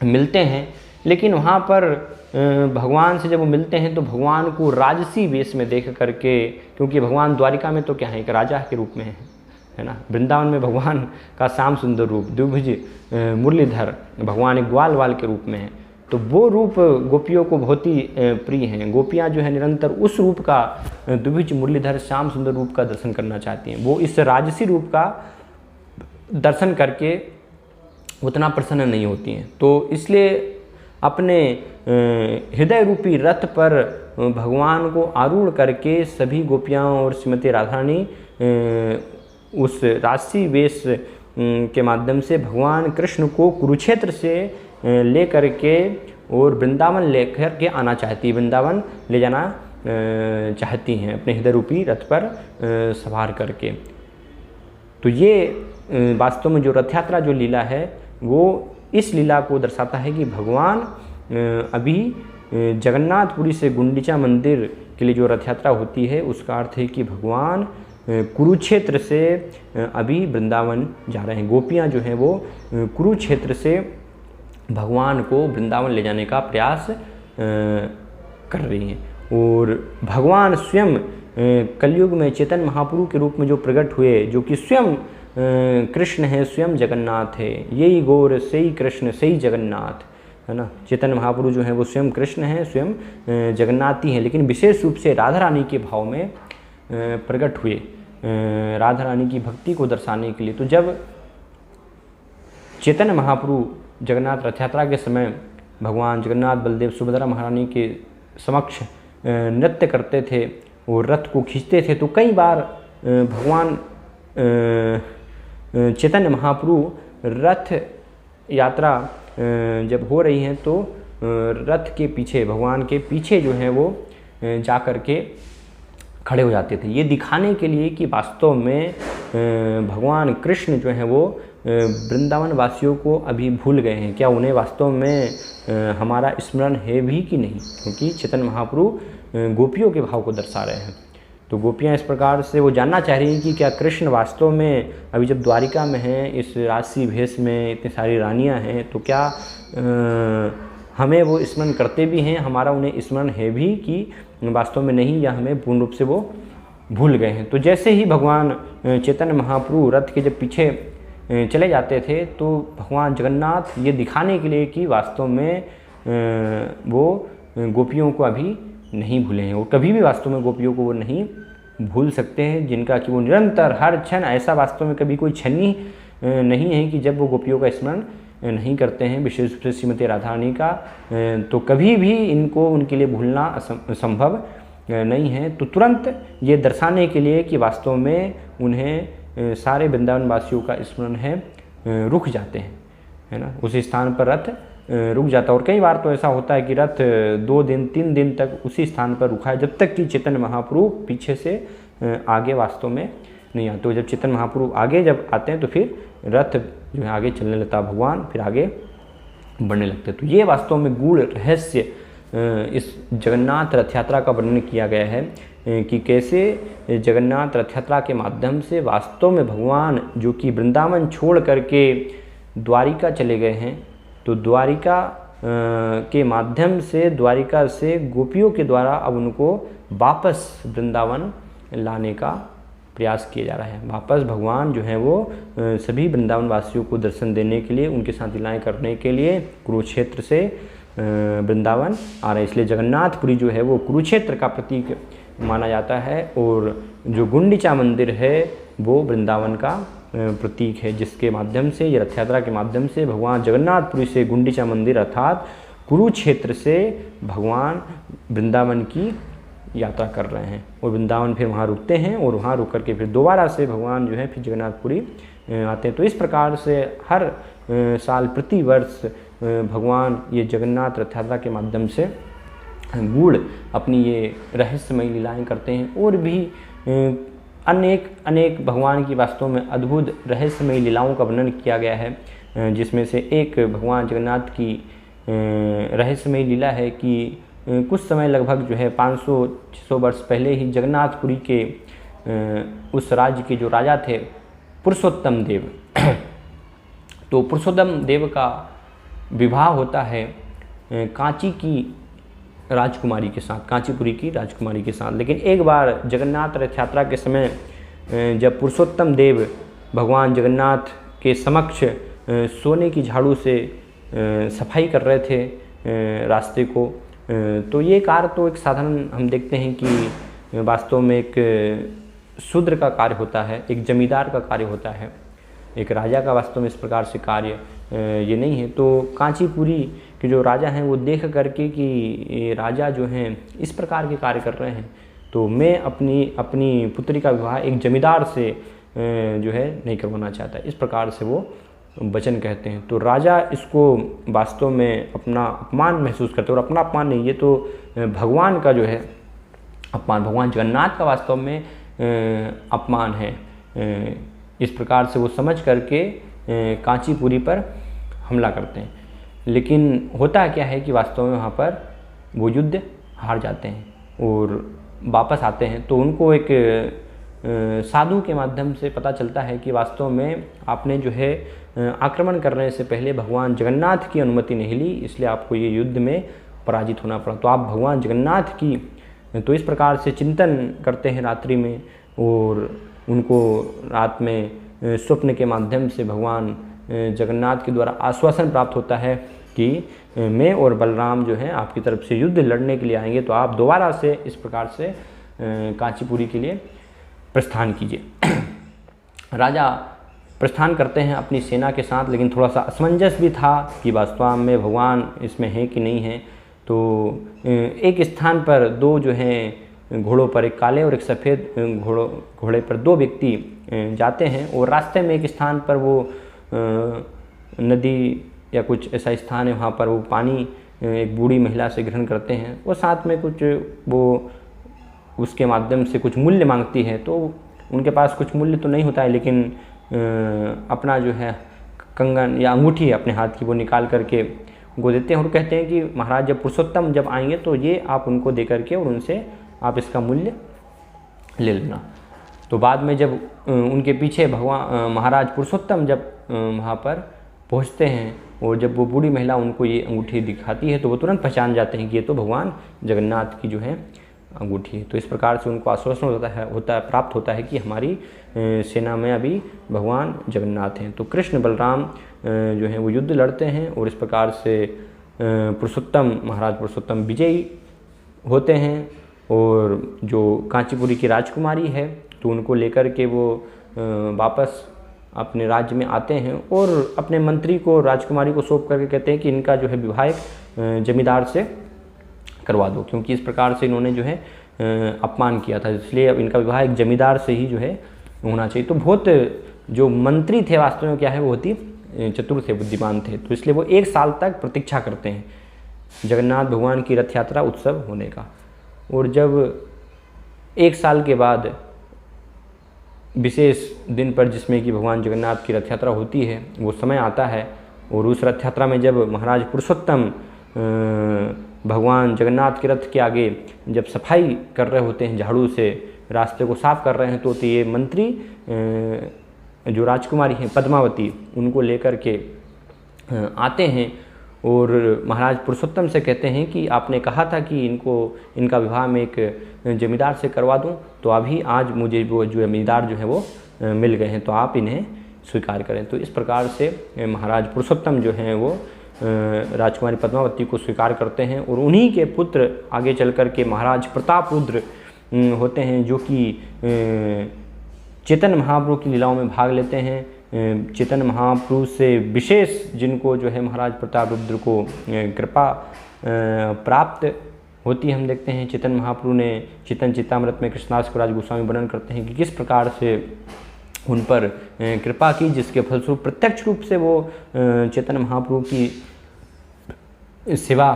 मिलते हैं। लेकिन वहाँ पर भगवान से जब वो मिलते हैं तो भगवान को राजसी वेश में देख करके, क्योंकि भगवान द्वारिका में तो क्या है, एक राजा के रूप में है ना, वृंदावन में भगवान का श्याम सुंदर रूप द्विभुज मुरलीधर भगवान एक ग्वाल वाल के रूप में है। तो वो रूप गोपियों को बहुत ही प्रिय हैं। गोपियाँ जो है निरंतर उस रूप का, द्विभुज मुरलीधर श्याम सुंदर रूप का दर्शन करना चाहती हैं। वो इस राजसी रूप का दर्शन करके उतना प्रसन्न नहीं होती हैं। तो इसलिए अपने हृदय रूपी रथ पर भगवान को आरूढ़ करके सभी गोपियाँ और श्रीमती राधा रानी उस राजसी वेश के माध्यम से भगवान कृष्ण को कुरुक्षेत्र से ले करके और वृंदावन लेकर के आना चाहती, वृंदावन ले जाना चाहती हैं अपने हृदय रूपी रथ पर सवार करके। तो ये वास्तव में जो रथ यात्रा जो लीला है वो इस लीला को दर्शाता है कि भगवान अभी जगन्नाथपुरी से गुंडीचा मंदिर के लिए जो रथ यात्रा होती है उसका अर्थ है कि भगवान कुरुक्षेत्र से अभी वृंदावन जा रहे हैं। गोपियाँ जो हैं वो कुरुक्षेत्र से भगवान को वृंदावन ले जाने का प्रयास कर रही हैं। और भगवान स्वयं कलयुग में चैतन्य महाप्रभु के रूप में जो प्रकट हुए, जो कि स्वयं कृष्ण है, स्वयं जगन्नाथ है, यही गौर सही कृष्ण सही जगन्नाथ, है ना। चैतन्य महाप्रभु जो है वो स्वयं कृष्ण है, स्वयं जगन्नाथ ही हैं, लेकिन विशेष रूप से राधा रानी के भाव में प्रकट हुए, राधा रानी की भक्ति को दर्शाने के लिए। तो जब चैतन्य महाप्रभु जगन्नाथ रथ यात्रा के समय भगवान जगन्नाथ बलदेव सुभद्रा महारानी के समक्ष नृत्य करते थे और रथ को खींचते थे, तो कई बार भगवान चैतन्य महाप्रभु रथ यात्रा जब हो रही है तो रथ के पीछे, भगवान के पीछे जो है वो जा कर के खड़े हो जाते थे, ये दिखाने के लिए कि वास्तव में भगवान कृष्ण जो है वो वृंदावन वासियों को अभी भूल गए हैं, क्या उन्हें वास्तव में हमारा स्मरण है भी कि नहीं, क्योंकि चैतन्य महाप्रभु गोपियों के भाव को दर्शा रहे हैं। तो गोपियाँ इस प्रकार से वो जानना चाह रही हैं कि क्या कृष्ण वास्तव में अभी जब द्वारिका में हैं, इस राजसी भेष में इतनी सारी रानियाँ हैं, तो क्या हमें वो स्मरण करते भी हैं, हमारा उन्हें स्मरण है भी कि वास्तव में नहीं, या हमें पूर्ण रूप से वो भूल गए हैं। तो जैसे ही भगवान चैतन्य महाप्रभु रथ के जब पीछे चले जाते थे तो भगवान जगन्नाथ ये दिखाने के लिए कि वास्तव में वो गोपियों को अभी नहीं भूले हैं, और कभी भी वास्तव में गोपियों को वो नहीं भूल सकते हैं, जिनका कि वो निरंतर हर क्षण, ऐसा वास्तव में कभी कोई क्षण ही नहीं है कि जब वो गोपियों का स्मरण नहीं करते हैं, विशेष रूप से श्रीमती राधा रानी का, तो कभी भी इनको उनके लिए भूलना असंभव नहीं है। तो तुरंत ये दर्शाने के लिए कि वास्तव में उन्हें सारे वृंदावन वासियों का स्मरण है, रुक जाते हैं, है ना, उस स्थान पर रथ रुक जाता है। और कई बार तो ऐसा होता है कि रथ 2 दिन 3 दिन तक उसी स्थान पर रुका है, जब तक कि चैतन्य महाप्रभु पीछे से आगे वास्तव में नहीं आते। तो जब चैतन्य महाप्रभु आगे जब आते हैं तो फिर रथ जो है आगे चलने लगता है, भगवान फिर आगे बढ़ने लगते हैं। तो ये वास्तव में गूढ़ रहस्य इस जगन्नाथ रथ यात्रा का वर्णन किया गया है कि कैसे जगन्नाथ रथ यात्रा के माध्यम से वास्तव में भगवान जो कि वृंदावन छोड़ करके द्वारिका चले गए हैं, तो द्वारिका के माध्यम से, द्वारिका से गोपियों के द्वारा अब उनको वापस वृंदावन लाने का प्रयास किया जा रहा है। वापस भगवान जो है वो सभी वृंदावन वासियों को दर्शन देने के लिए, उनके साथ लीलाएं करने के लिए कुरुक्षेत्र से वृंदावन आ रहे हैं। इसलिए जगन्नाथपुरी जो है वो कुरुक्षेत्र का प्रतीक माना जाता है, और जो गुंडीचा मंदिर है वो वृंदावन का प्रतीक है, जिसके माध्यम से, ये रथ यात्रा के माध्यम से भगवान जगन्नाथपुरी से गुंडीचा मंदिर अर्थात कुरुक्षेत्र से भगवान वृंदावन की यात्रा कर रहे हैं, और वृंदावन फिर वहाँ रुकते हैं, और वहाँ रुक करके फिर दोबारा से भगवान जो है फिर जगन्नाथपुरी आते हैं। तो इस प्रकार से हर साल प्रति वर्ष भगवान ये जगन्नाथ रथ यात्रा के माध्यम से गूढ़ अपनी ये रहस्यमयी लीलाएं करते हैं। और भी अनेक भगवान की वास्तव में अद्भुत रहस्यमयी लीलाओं का वर्णन किया गया है, जिसमें से एक भगवान जगन्नाथ की रहस्यमयी लीला है कि कुछ समय लगभग जो है 500-600 वर्ष पहले ही जगन्नाथपुरी के उस राज्य के जो राजा थे पुरुषोत्तम देव, तो पुरुषोत्तम देव का विवाह होता है कांची की राजकुमारी के साथ, कांचीपुरी की राजकुमारी के साथ। लेकिन एक बार जगन्नाथ रथ यात्रा के समय जब पुरुषोत्तम देव भगवान जगन्नाथ के समक्ष सोने की झाड़ू से सफाई कर रहे थे रास्ते को, तो ये कार्य तो एक साधारण हम देखते हैं कि वास्तव में एक शूद्र का कार्य होता है, एक जमींदार का कार्य होता है, एक राजा का वास्तव में इस प्रकार से कार्य ये नहीं है। तो कांचीपुरी के जो राजा हैं वो देख करके कि राजा जो हैं इस प्रकार के कार्य कर रहे हैं, तो मैं अपनी पुत्री का विवाह एक जमींदार से जो है नहीं करवाना चाहता, इस प्रकार से वो वचन कहते हैं। तो राजा इसको वास्तव में अपना अपमान महसूस करते हैं, और अपना अपमान नहीं, ये तो भगवान का जो है अपमान, भगवान जगन्नाथ का वास्तव में अपमान है। इस प्रकार से वो समझ करके कांचीपुरी पर हमला करते हैं। लेकिन होता क्या है कि वास्तव में वहाँ पर वो युद्ध हार जाते हैं और वापस आते हैं। तो उनको एक साधु के माध्यम से पता चलता है कि वास्तव में आपने जो है आक्रमण करने से पहले भगवान जगन्नाथ की अनुमति नहीं ली, इसलिए आपको ये युद्ध में पराजित होना पड़ा। तो आप भगवान जगन्नाथ की तो इस प्रकार से चिंतन करते हैं रात्रि में, और उनको रात में स्वप्न के माध्यम से भगवान जगन्नाथ के द्वारा आश्वासन प्राप्त होता है कि मैं और बलराम जो हैं आपकी तरफ से युद्ध लड़ने के लिए आएंगे, तो आप दोबारा से इस प्रकार से कांचीपुरी के लिए प्रस्थान कीजिए। राजा प्रस्थान करते हैं अपनी सेना के साथ, लेकिन थोड़ा सा असमंजस भी था कि वास्तव में भगवान इसमें है कि नहीं है। तो एक स्थान पर दो जो हैं घोड़ों पर, एक काले और एक सफ़ेद घोड़े पर दो व्यक्ति जाते हैं, और रास्ते में एक स्थान पर वो नदी या कुछ ऐसा स्थान है, वहाँ पर वो पानी एक बूढ़ी महिला से ग्रहण करते हैं, और साथ में कुछ वो उसके माध्यम से कुछ मूल्य मांगती है। तो उनके पास कुछ मूल्य तो नहीं होता है, लेकिन अपना जो है कंगन या अंगूठी अपने हाथ की वो निकाल करके उनको देते हैं, और कहते हैं कि महाराज जब पुरुषोत्तम जब आएंगे तो ये आप उनको दे करके और उनसे आप इसका मूल्य ले लेना। तो बाद में जब उनके पीछे भगवान महाराज पुरुषोत्तम जब वहाँ पर पहुँचते हैं, और जब वो बूढ़ी महिला उनको ये अंगूठी दिखाती है, तो वो तुरंत पहचान जाते हैं कि ये तो भगवान जगन्नाथ की जो है अंगूठी है। तो इस प्रकार से उनको आश्वासन प्राप्त होता है कि हमारी सेना में अभी भगवान जगन्नाथ हैं। तो कृष्ण बलराम जो हैं वो युद्ध लड़ते हैं, और इस प्रकार से महाराज पुरुषोत्तम विजयी होते हैं। और जो कांचीपुरी की राजकुमारी है तो उनको लेकर के वो वापस अपने राज्य में आते हैं, और अपने मंत्री को राजकुमारी को सौंप करके कहते हैं कि इनका जो है विवाह जमींदार से करवा दो, क्योंकि इस प्रकार से इन्होंने जो है अपमान किया था, इसलिए अब इनका विवाह एक जमींदार से ही जो है होना चाहिए। तो बहुत जो मंत्री थे वास्तव में क्या है वो होती चतुर थे, बुद्धिमान थे, तो इसलिए वो 1 साल तक प्रतीक्षा करते हैं जगन्नाथ भगवान की रथ यात्रा उत्सव होने का। और जब 1 साल के बाद विशेष दिन पर जिसमें कि भगवान जगन्नाथ की रथ यात्रा होती है वो समय आता है, और उस रथ यात्रा में जब महाराज पुरुषोत्तम भगवान जगन्नाथ के रथ के आगे जब सफाई कर रहे होते हैं, झाड़ू से रास्ते को साफ कर रहे हैं, तो ये मंत्री जो राजकुमारी हैं पद्मावती, उनको लेकर के आते हैं और महाराज पुरुषोत्तम से कहते हैं कि आपने कहा था कि इनका विवाह में एक जमींदार से करवा दूं, तो अभी आज मुझे वो जो जमींदार जो है वो मिल गए हैं, तो आप इन्हें स्वीकार करें। तो इस प्रकार से महाराज पुरुषोत्तम जो हैं वो राजकुमारी पद्मावती को स्वीकार करते हैं और उन्हीं के पुत्र आगे चल कर के महाराज प्रतापरुद्र होते हैं, जो कि चैतन्य महाप्रभु की लीलाओं में भाग लेते हैं। चैतन्य महाप्रभु से विशेष जिनको जो है महाराज प्रतापरुद्र को कृपा प्राप्त होती है, हम देखते हैं चैतन्य महाप्रभु ने चैतन्य चेतामृत में कृष्णदास कविराज गोस्वामी वर्णन करते हैं कि किस प्रकार से उन पर कृपा की, जिसके फलस्वरूप प्रत्यक्ष रूप से वो चैतन्य महाप्रभु की सेवा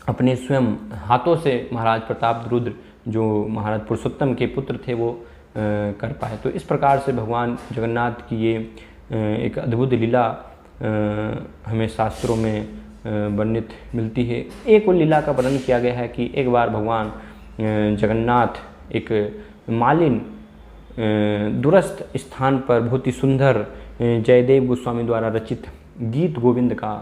अपने स्वयं हाथों से महाराज प्रतापरुद्र जो महाराज पुरुषोत्तम के पुत्र थे वो कर पाए। तो इस प्रकार से भगवान जगन्नाथ की ये एक अद्भुत लीला हमें शास्त्रों में वर्णित मिलती है। एक और लीला का वर्णन किया गया है कि एक बार भगवान जगन्नाथ एक मालिन दूरस्थ स्थान पर बहुत ही सुंदर जयदेव गोस्वामी द्वारा रचित गीत गोविंद का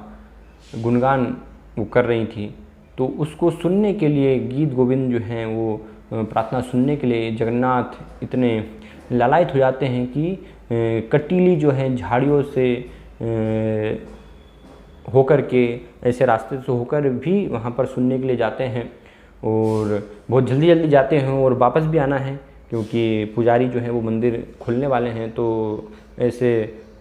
गुणगान वो कर रही थी, तो उसको सुनने के लिए गीत गोविंद जो हैं वो प्रार्थना सुनने के लिए जगन्नाथ इतने लालायित हो जाते हैं कि कटीली जो है झाड़ियों से होकर के ऐसे रास्ते से होकर भी वहाँ पर सुनने के लिए जाते हैं और बहुत जल्दी जल्दी जाते हैं और वापस भी आना है, क्योंकि पुजारी जो है वो मंदिर खुलने वाले हैं। तो ऐसे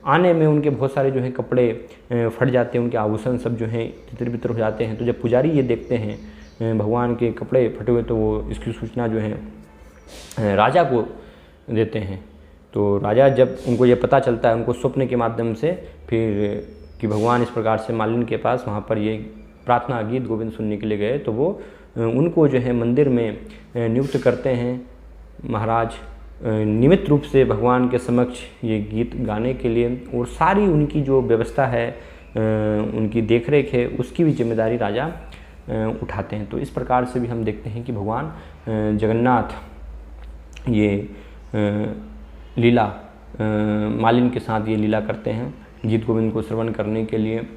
आने में उनके बहुत सारे जो है कपड़े फट जाते हैं, उनके आभूषण सब जो हैं तितर बितर हो जाते हैं। तो जब पुजारी ये देखते हैं भगवान के कपड़े फटे हुए, तो वो इसकी सूचना जो है राजा को देते हैं। तो राजा जब उनको ये पता चलता है उनको स्वप्न के माध्यम से फिर कि भगवान इस प्रकार से मालिन के पास वहाँ पर ये प्रार्थना गीत गोविंद सुनने के लिए गए, तो वो उनको जो है मंदिर में नियुक्त करते हैं महाराज नियमित रूप से भगवान के समक्ष ये गीत गाने के लिए, और सारी उनकी जो व्यवस्था है उनकी देखरेख है उसकी भी जिम्मेदारी राजा उठाते हैं। तो इस प्रकार से भी हम देखते हैं कि भगवान जगन्नाथ ये लीला मालिन के साथ ये लीला करते हैं गीत गोविंद को श्रवण करने के लिए।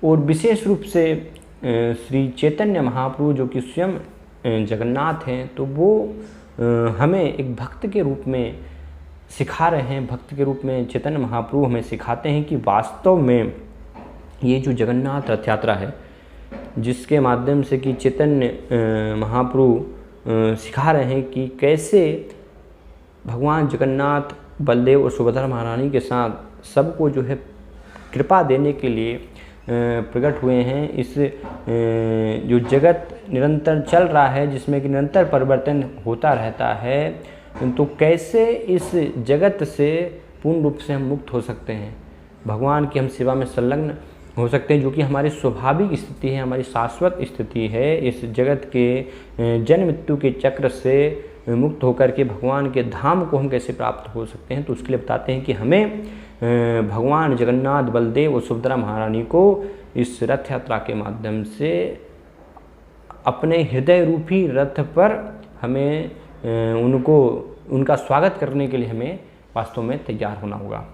और विशेष रूप से श्री चैतन्य महाप्रभु जो कि स्वयं जगन्नाथ हैं, तो वो हमें एक भक्त के रूप में सिखा रहे हैं। भक्त के रूप में चैतन्य महाप्रभु हमें सिखाते हैं कि वास्तव में ये जो जगन्नाथ रथ यात्रा है, जिसके माध्यम से कि चैतन्य महाप्रभु सिखा रहे हैं कि कैसे भगवान जगन्नाथ बलदेव और सुभद्रा महारानी के साथ सबको जो है कृपा देने के लिए प्रकट हुए हैं। इस जो जगत निरंतर चल रहा है, जिसमें कि निरंतर परिवर्तन होता रहता है, तो कैसे इस जगत से पूर्ण रूप से हम मुक्त हो सकते हैं, भगवान की हम सेवा में संलग्न हो सकते हैं, जो कि हमारी स्वाभाविक स्थिति है, हमारी शाश्वत स्थिति है। इस जगत के जन्म मृत्यु के चक्र से मुक्त होकर के भगवान के धाम को हम कैसे प्राप्त हो सकते हैं। तो उसके लिए बताते हैं कि हमें भगवान जगन्नाथ बलदेव और सुभद्रा महारानी को इस रथ यात्रा के माध्यम से अपने हृदय रूपी रथ पर हमें उनका स्वागत करने के लिए हमें वास्तव में तैयार होना होगा।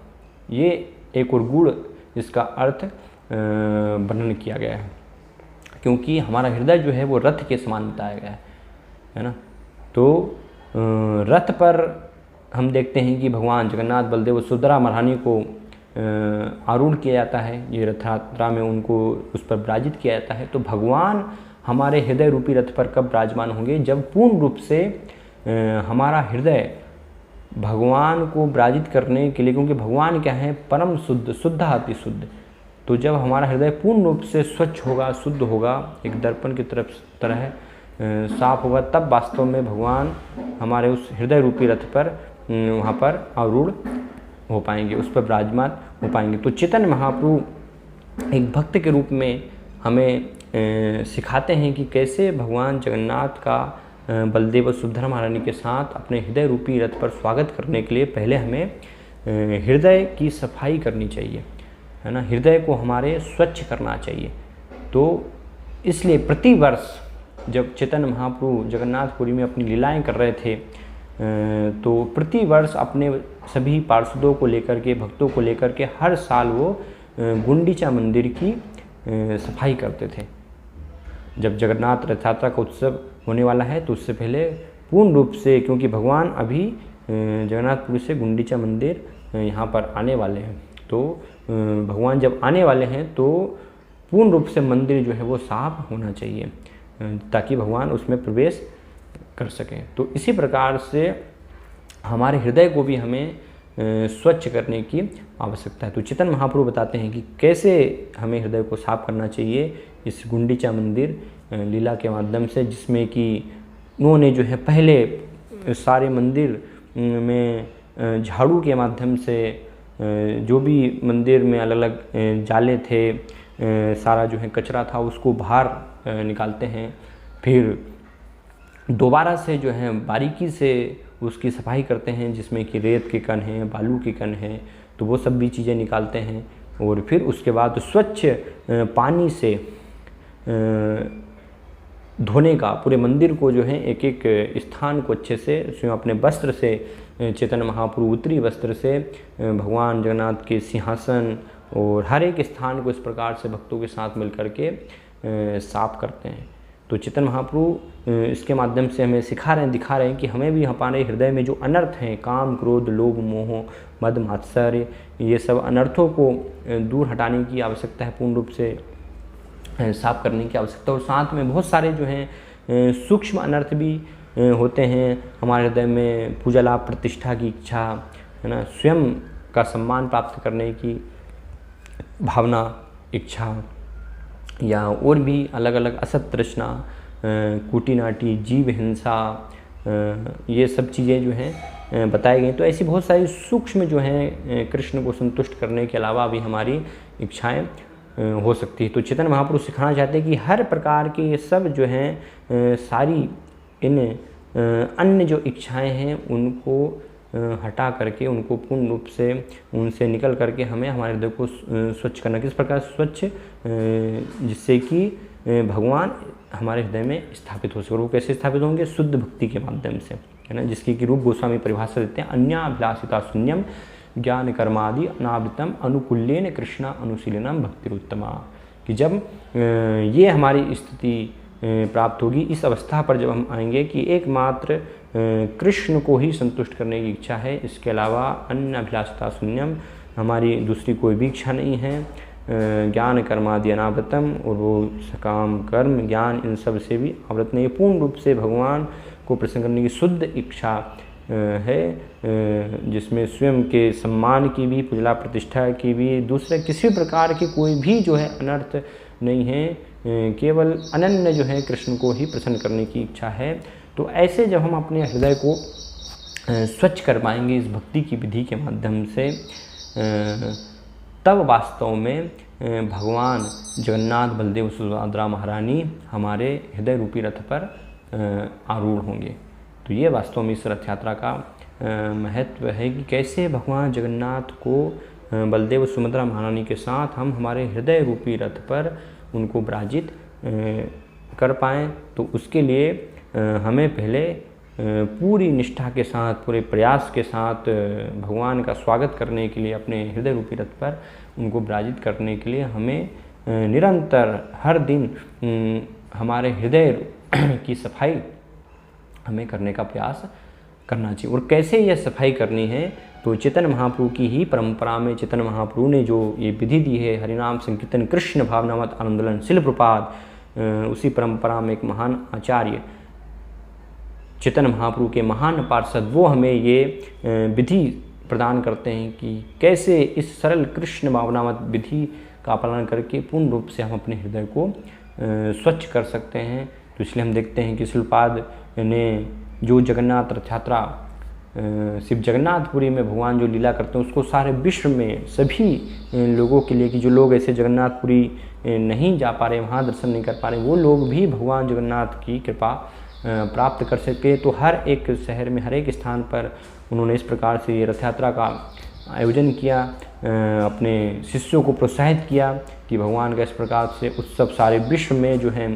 ये एक और गूढ़ इसका अर्थ वर्णन किया गया है, क्योंकि हमारा हृदय जो है वो रथ के समान बताया गया है ना। तो रथ पर हम देखते हैं कि भगवान जगन्नाथ बलदेव और सुभद्रा महारानी को आरूढ़ किया जाता है, ये रथ यात्रा में उनको उस पर विराजित किया जाता है। तो भगवान हमारे हृदय रूपी रथ पर कब विराजमान होंगे, जब पूर्ण रूप से हमारा हृदय भगवान को विराजित करने के लिए, क्योंकि भगवान क्या है, परम शुद्ध, शुद्ध अति शुद्ध। तो जब हमारा हृदय पूर्ण रूप से स्वच्छ होगा, शुद्ध होगा, एक दर्पण की तरह साफ होगा, तब वास्तव में भगवान हमारे उस हृदय रूपी रथ पर वहाँ पर आरूढ़ हो पाएंगे, उस पर विराजमान हो पाएंगे। तो चैतन्य महाप्रभु एक भक्त के रूप में हमें सिखाते हैं कि कैसे भगवान जगन्नाथ का बलदेव और सुभद्रा महारानी के साथ अपने हृदय रूपी रथ पर स्वागत करने के लिए पहले हमें हृदय की सफाई करनी चाहिए। है ना, हृदय को हमारे स्वच्छ करना चाहिए। तो इसलिए प्रतिवर्ष जब चैतन्य महाप्रभु जगन्नाथपुरी में अपनी लीलाएं कर रहे थे तो प्रतिवर्ष अपने सभी पार्षदों को लेकर के, भक्तों को लेकर के हर साल वो गुंडीचा मंदिर की सफाई करते थे। जब जगन्नाथ रथ यात्रा का उत्सव होने वाला है तो उससे पहले पूर्ण रूप से, क्योंकि भगवान अभी जगन्नाथपुरी से गुंडीचा मंदिर यहाँ पर आने वाले हैं, तो भगवान जब आने वाले हैं तो पूर्ण रूप से मंदिर जो है वो साफ होना चाहिए ताकि भगवान उसमें प्रवेश कर सकें। तो इसी प्रकार से हमारे हृदय को भी हमें स्वच्छ करने की आवश्यकता है। तो चैतन्य महाप्रभु बताते हैं कि कैसे हमें हृदय को साफ करना चाहिए इस गुंडीचा मंदिर लीला के माध्यम से, जिसमें कि उन्होंने जो है पहले सारे मंदिर में झाड़ू के माध्यम से जो भी मंदिर में अलग अलग जाले थे, सारा जो है कचरा था उसको बाहर निकालते हैं, फिर दोबारा से जो है बारीकी से उसकी सफाई करते हैं, जिसमें कि रेत के कण हैं, बालू के कण हैं, तो वो सब भी चीज़ें निकालते हैं और फिर उसके बाद स्वच्छ पानी से धोने का पूरे मंदिर को जो है एक एक स्थान को अच्छे से स्वयं अपने वस्त्र से, चैतन्य महाप्रभु उत्तरी वस्त्र से भगवान जगन्नाथ के सिंहासन और हर एक स्थान को इस प्रकार से भक्तों के साथ मिलकर के साफ करते हैं। तो चैतन्य महाप्रभु इसके माध्यम से हमें सिखा रहे हैं, दिखा रहे हैं कि हमें भी हमारे हृदय में जो अनर्थ हैं, काम, क्रोध, लोभ, मोह, मद, मात्सर्य, ये सब अनर्थों को दूर हटाने की आवश्यकता है, पूर्ण रूप से साफ करने की आवश्यकता। और साथ में बहुत सारे जो हैं सूक्ष्म अनर्थ भी होते हैं हमारे हृदय में, पूजा लाभ प्रतिष्ठा की इच्छा, है ना, स्वयं का सम्मान प्राप्त करने की भावना, इच्छा, या और भी अलग अलग असत तृष्णा, कूटिनाटी, जीव हिंसा, ये सब चीज़ें जो हैं बताई गई। तो ऐसी बहुत सारी सूक्ष्म जो हैं कृष्ण को संतुष्ट करने के अलावा भी हमारी इच्छाएं हो सकती है। तो चैतन्य महापुरुष सिखाना चाहते हैं कि हर प्रकार के ये सब जो हैं सारी इन अन्य जो इच्छाएं हैं उनको हटा करके, उनको पूर्ण रूप से उनसे निकल करके हमें हमारे हृदय को स्वच्छ करना। किस प्रकार स्वच्छ, जिससे कि भगवान हमारे हृदय में स्थापित हो सके। और वो कैसे स्थापित होंगे? शुद्ध भक्ति के माध्यम से, है ना, जिसकी कि रूप गोस्वामी परिभाषा देते हैं, अन्याभिलाषिता शून्यम ज्ञान कर्मादि अनावृतम अनुकूल्येन कृष्णा अनुशीलनम भक्तिरुत्तमा। कि जब ये हमारी स्थिति प्राप्त होगी, इस अवस्था पर जब हम आएंगे कि एकमात्र कृष्ण को ही संतुष्ट करने की इच्छा है, इसके अलावा अन्य अभिलाषिता शून्यम, हमारी दूसरी कोई भी इच्छा नहीं है, ज्ञान कर्मादि अनावृतम, और वो सकाम कर्म ज्ञान इन सब से भी आवृत नहीं, पूर्ण रूप से भगवान को प्रसन्न करने की शुद्ध इच्छा है, जिसमें स्वयं के सम्मान की भी, पूजला प्रतिष्ठा की भी, दूसरे किसी प्रकार की कोई भी जो है अनर्थ नहीं है, केवल अनन्य जो है कृष्ण को ही प्रसन्न करने की इच्छा है। तो ऐसे जब हम अपने हृदय को स्वच्छ कर पाएंगे इस भक्ति की विधि के माध्यम से, तब वास्तव में भगवान जगन्नाथ बलदेव सुभद्रा महारानी हमारे हृदय रूपी रथ पर आरूढ़ होंगे। तो ये वास्तव में इस रथ यात्रा का महत्व है कि कैसे भगवान जगन्नाथ को बलदेव सुभद्रा महारानी के साथ हम हमारे हृदय रूपी रथ पर उनको विराजित कर पाएँ। तो उसके लिए हमें पहले पूरी निष्ठा के साथ, पूरे प्रयास के साथ भगवान का स्वागत करने के लिए अपने हृदय रूपी रथ पर उनको विराजित करने के लिए हमें निरंतर हर दिन हमारे हृदय की सफाई हमें करने का प्रयास करना चाहिए। और कैसे यह सफाई करनी है? तो चैतन्य महाप्रभु की ही परंपरा में चैतन्य महाप्रभु ने जो ये विधि दी है, हरिनाम संकीर्तन कृष्ण भावनामत आनंदोलन शिल प्रपात, उसी परंपरा में एक महान आचार्य चैतन्य महाप्रभु के महान पार्षद, वो हमें ये विधि प्रदान करते हैं कि कैसे इस सरल कृष्ण भावनामत विधि का पालन करके पूर्ण रूप से हम अपने हृदय को स्वच्छ कर सकते हैं। तो इसलिए हम देखते हैं कि शिलपाद ने जो जगन्नाथ रथ यात्रा सिर्फ जगन्नाथपुरी में भगवान जो लीला करते हैं उसको सारे विश्व में सभी लोगों के लिए, कि जो लोग ऐसे जगन्नाथपुरी नहीं जा पा रहे, वहाँ दर्शन नहीं कर पा रहे, वो लोग भी भगवान जगन्नाथ की कृपा प्राप्त कर सके। तो हर एक शहर में, हर एक स्थान पर उन्होंने इस प्रकार से ये रथ यात्रा का आयोजन किया, अपने शिष्यों को प्रोत्साहित किया कि भगवान का इस प्रकार से उत्सव सारे विश्व में जो है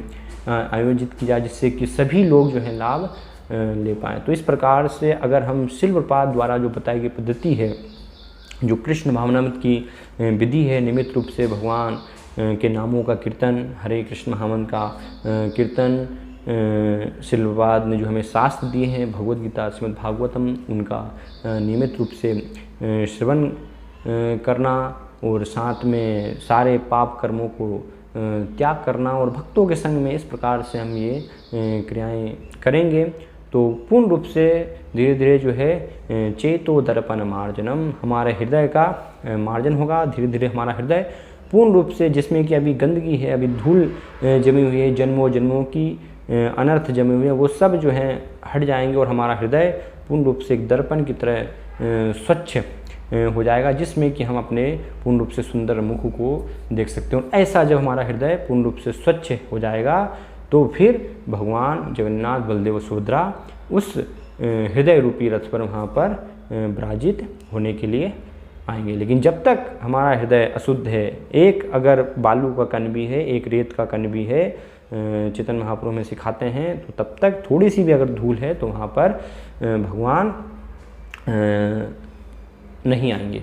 आयोजित किया, जिससे कि सभी लोग जो है लाभ ले पाएँ। तो इस प्रकार से अगर हम श्रील प्रभुपाद द्वारा जो बताई गई पद्धति है, जो कृष्ण भावनामृत की विधि है, नियमित रूप से भगवान के नामों का कीर्तन, हरे कृष्ण महामंत्र का कीर्तन, श्रील प्रभुपाद ने जो हमें शास्त्र दिए हैं, भगवद गीता, श्रीमद् भागवतम, उनका नियमित रूप से श्रवण करना और साथ में सारे पाप कर्मों को त्याग करना और भक्तों के संग में इस प्रकार से हम ये क्रियाएं करेंगे तो पूर्ण रूप से धीरे धीरे जो है चेतो दर्पण मार्जनम, हमारे हृदय का मार्जन होगा। धीरे धीरे हमारा हृदय पूर्ण रूप से, जिसमें कि अभी गंदगी है, अभी धूल जमी हुई है, जन्मों जन्मों की अनर्थ जमे हुए हैं, वो सब जो हैं हट जाएंगे और हमारा हृदय पूर्ण रूप से एक दर्पण की तरह स्वच्छ हो जाएगा, जिसमें कि हम अपने पूर्ण रूप से सुंदर मुख को देख सकते हैं। ऐसा जब हमारा हृदय पूर्ण रूप से स्वच्छ हो जाएगा तो फिर भगवान जगन्नाथ, बलदेव, सुभद्रा उस हृदय रूपी रथ पर वहाँ पर विराजित होने के लिए आएंगे। लेकिन जब तक हमारा हृदय अशुद्ध है, एक अगर बालू का कण भी है, एक रेत का कण भी है, चेतन महाप्रभु में सिखाते हैं, तो तब तक थोड़ी सी भी अगर धूल है तो वहाँ पर भगवान नहीं आएंगे।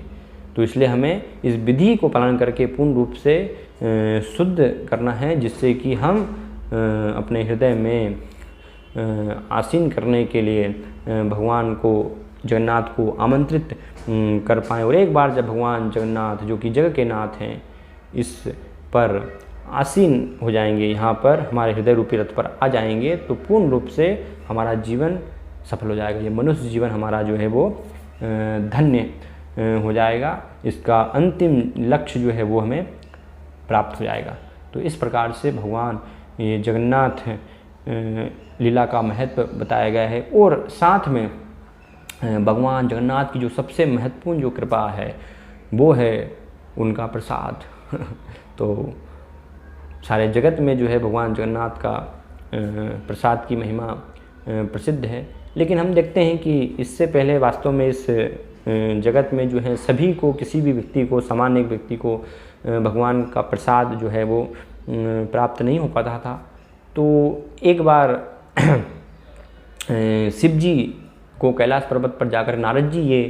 तो इसलिए हमें इस विधि को पालन करके पूर्ण रूप से शुद्ध करना है, जिससे कि हम अपने हृदय में आसीन करने के लिए भगवान को, जगन्नाथ को आमंत्रित कर पाएँ। और एक बार जब भगवान जगन्नाथ, जो कि जगत के नाथ हैं, इस पर आसीन हो जाएंगे, यहाँ पर हमारे हृदय रूपी रथ पर आ जाएंगे, तो पूर्ण रूप से हमारा जीवन सफल हो जाएगा। ये मनुष्य जीवन हमारा जो है वो धन्य हो जाएगा, इसका अंतिम लक्ष्य जो है वो हमें प्राप्त हो जाएगा। तो इस प्रकार से भगवान ये जगन्नाथ लीला का महत्व बताया गया है। और साथ में भगवान जगन्नाथ की जो सबसे महत्वपूर्ण जो कृपा है वो है उनका प्रसाद। तो सारे जगत में जो है भगवान जगन्नाथ का प्रसाद की महिमा प्रसिद्ध है। लेकिन हम देखते हैं कि इससे पहले वास्तव में इस जगत में जो है सभी को, किसी भी व्यक्ति को, सामान्य व्यक्ति को भगवान का प्रसाद जो है वो प्राप्त नहीं हो पाता था। तो एक बार शिव जी को कैलाश पर्वत पर जाकर नारद जी ये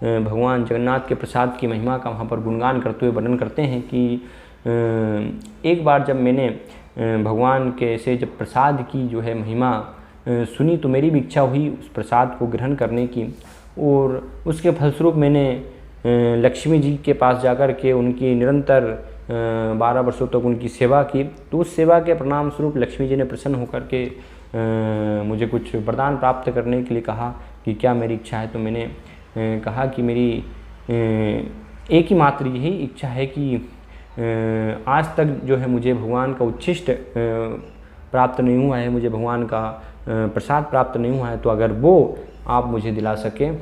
भगवान जगन्नाथ के प्रसाद की महिमा का वहाँ पर गुणगान करते हुए वर्णन करते हैं कि एक बार जब मैंने भगवान के से जब प्रसाद की जो है महिमा सुनी तो मेरी भी इच्छा हुई उस प्रसाद को ग्रहण करने की, और उसके फलस्वरूप मैंने लक्ष्मी जी के पास जाकर के उनकी निरंतर 12 वर्षों तक उनकी सेवा की। तो उस सेवा के परिणाम स्वरूप लक्ष्मी जी ने प्रसन्न होकर के मुझे कुछ वरदान प्राप्त करने के लिए कहा कि क्या मेरी इच्छा है। तो मैंने कहा कि मेरी एक ही मात्र यही इच्छा है कि आज तक जो है मुझे भगवान का उच्छिष्ट प्राप्त नहीं हुआ है, मुझे भगवान का प्रसाद प्राप्त नहीं हुआ है, तो अगर वो आप मुझे दिला सकें।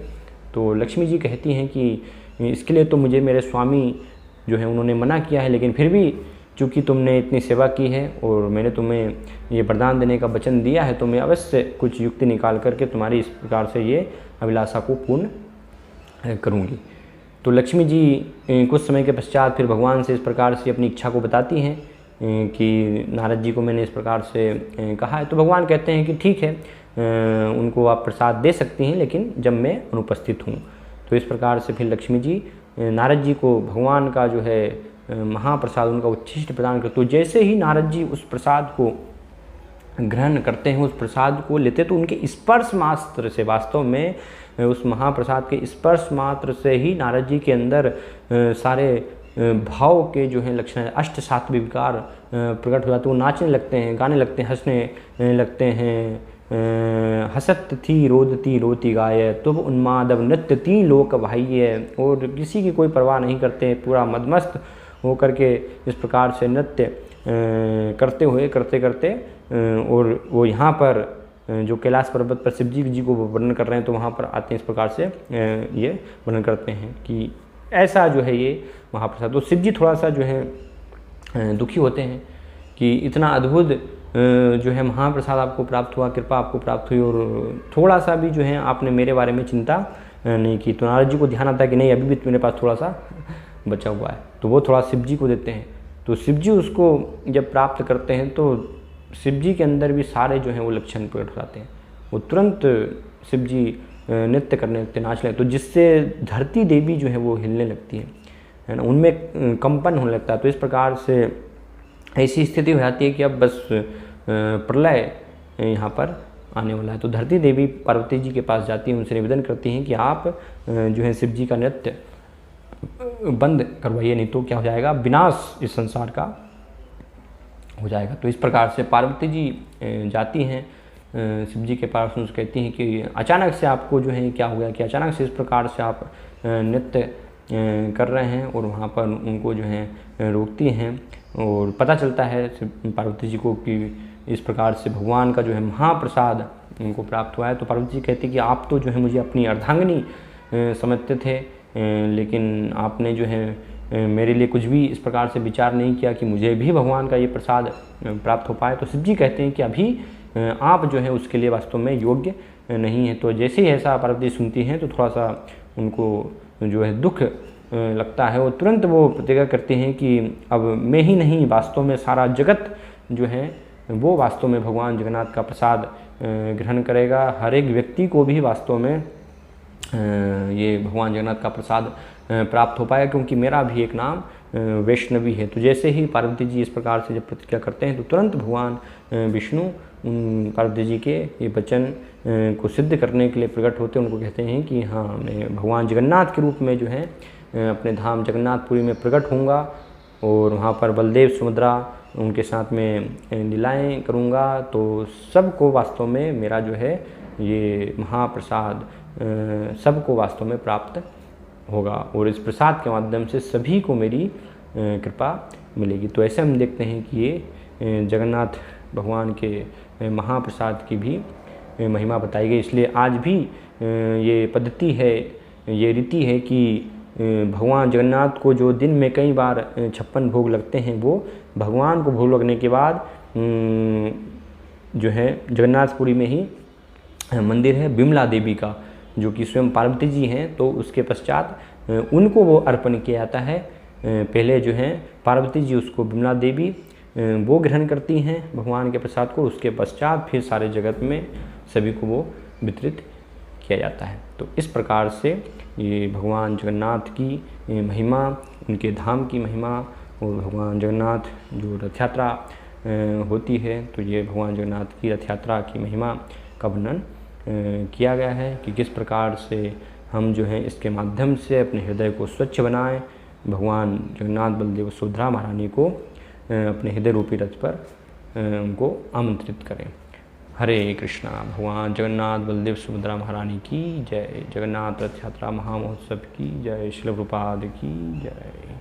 तो लक्ष्मी जी कहती हैं कि इसके लिए तो मुझे मेरे स्वामी जो है उन्होंने मना किया है, लेकिन फिर भी चूँकि तुमने इतनी सेवा की है और मैंने तुम्हें ये वरदान देने का वचन दिया है, तो मैं अवश्य कुछ युक्ति निकाल करके तुम्हारी इस प्रकार से ये अभिलाषा को पूर्ण करूँगी। तो लक्ष्मी जी कुछ समय के पश्चात फिर भगवान से इस प्रकार से अपनी इच्छा को बताती हैं कि नारद जी को मैंने इस प्रकार से कहा है। तो भगवान कहते हैं कि ठीक है, उनको आप प्रसाद दे सकती हैं, लेकिन जब मैं अनुपस्थित हूँ। तो इस प्रकार से फिर लक्ष्मी जी नारद जी को भगवान का जो है महाप्रसाद, उनका उच्छिष्ट प्रदान करते। तो जैसे ही नारद जी उस प्रसाद को ग्रहण करते हैं, उस प्रसाद को लेते, तो उनके स्पर्श मात्र से, वास्तव में उस महाप्रसाद के स्पर्श मात्र से ही नारद जी के अंदर सारे भाव के जो हैं लक्षण, अष्ट सात्विक विकार प्रकट हो जाते। वो नाचने लगते हैं, गाने लगते हैं, हंसने लगते हैं। हसत थी रोदती रोती गाय, तुम उन्मादव नृत्य ती लोक भाइये। और किसी की कोई परवाह नहीं करते, पूरा मदमस्त होकर के इस प्रकार से नृत्य करते हुए करते और वो यहाँ पर जो कैलाश पर्वत पर शिव जी को वर्णन कर रहे हैं, तो वहाँ पर आते हैं, इस प्रकार से ये वर्णन करते हैं कि ऐसा जो है ये महाप्रसाद। तो शिव जी थोड़ा सा जो है दुखी होते हैं कि इतना अद्भुत जो है महाप्रसाद आपको प्राप्त हुआ, कृपा आपको प्राप्त हुई, और थोड़ा सा भी जो है आपने मेरे बारे में चिंता नहीं की, तो नारद जी को ध्यान आता है कि नहीं, अभी भी मेरे पास थोड़ा सा बचा हुआ है, तो वो थोड़ा शिव जी को देते हैं। तो शिव जी उसको जब प्राप्त करते हैं तो शिव जी के अंदर भी सारे जो हैं वो लक्षण प्रकट हो जाते हैं। वो तुरंत शिव जी नृत्य करने लगते, नाचने लगते, तो जिससे धरती देवी जो है वो हिलने लगती है ना, उनमें कंपन होने लगता है। तो इस प्रकार से ऐसी स्थिति हो जाती है कि अब बस प्रलय यहाँ पर आने वाला है। तो धरती देवी पार्वती जी के पास जाती हैं, उनसे निवेदन करती हैं कि आप जो है शिव जी का नृत्य बंद करवाइए, नहीं तो क्या हो जाएगा, विनाश इस संसार का हो जाएगा। तो इस प्रकार से पार्वती जी जाती हैं शिव जी के पास, उनसे कहती हैं कि अचानक से आपको जो है क्या हो गया कि अचानक से इस प्रकार से आप नृत्य कर रहे हैं, और वहाँ पर उनको जो है रोकती हैं। और पता चलता है पार्वती जी को कि इस प्रकार से भगवान का जो है महाप्रसाद उनको प्राप्त हुआ है। तो पार्वती जी कहती कि आप तो जो है मुझे अपनी अर्धांगिनी समझते थे, लेकिन आपने जो है मेरे लिए कुछ भी इस प्रकार से विचार नहीं किया कि मुझे भी भगवान का ये प्रसाद प्राप्त हो पाए। तो शिव जी कहते हैं कि अभी आप जो है उसके लिए वास्तव में योग्य नहीं है। तो जैसे ही ऐसा पार्वती सुनती हैं तो थोड़ा सा उनको जो है दुख लगता है, और तुरंत वो प्रतिज्ञा करते हैं कि अब मैं ही नहीं, वास्तव में सारा जगत जो है वो वास्तव में भगवान जगन्नाथ का प्रसाद ग्रहण करेगा। हर एक व्यक्ति को भी वास्तव में ये भगवान जगन्नाथ का प्रसाद प्राप्त हो पाएगा, क्योंकि मेरा भी एक नाम वैष्णवी है। तो जैसे ही पार्वती जी इस प्रकार से जब प्रतिज्ञा करते हैं तो तुरंत भगवान विष्णु पार्वती जी के ये वचन को सिद्ध करने के लिए प्रकट होते हैं। उनको कहते हैं कि हाँ, मैं भगवान जगन्नाथ के रूप में जो है अपने धाम जगन्नाथपुरी में प्रकट होऊंगा, और वहाँ पर बलदेव सुभद्रा उनके साथ में लीलाएँ करूँगा। तो सबको वास्तव में मेरा जो है ये महाप्रसाद सबको वास्तव में प्राप्त होगा, और इस प्रसाद के माध्यम से सभी को मेरी कृपा मिलेगी। तो ऐसे हम देखते हैं कि ये जगन्नाथ भगवान के महाप्रसाद की भी महिमा बताई गई। इसलिए आज भी ये पद्धति है, ये रीति है कि भगवान जगन्नाथ को जो दिन में कई बार 56 भोग लगते हैं, वो भगवान को भोग लगने के बाद जो है जगन्नाथपुरी में ही मंदिर है बिमला देवी का, जो कि स्वयं पार्वती जी हैं। तो उसके पश्चात उनको वो अर्पण किया जाता है। पहले जो है पार्वती जी उसको बिमला देवी वो ग्रहण करती हैं भगवान के प्रसाद को, उसके पश्चात फिर सारे जगत में सभी को वो वितरित किया जाता है। तो इस प्रकार से ये भगवान जगन्नाथ की महिमा, उनके धाम की महिमा, और भगवान जगन्नाथ जो रथ यात्रा होती है, तो ये भगवान जगन्नाथ की रथ यात्रा की महिमा का वर्णन किया गया है कि किस प्रकार से हम जो है इसके माध्यम से अपने हृदय को स्वच्छ बनाएं, भगवान जगन्नाथ बलदेव सुभद्रा महारानी को अपने हृदय रूपी रथ पर उनको आमंत्रित करें। हरे कृष्णा। भगवान जगन्नाथ बलदेव सुभद्रा महारानी की जय। जगन्नाथ रथ यात्रा महामहोत्सव की जय। श्रील प्रभुपाद की जय।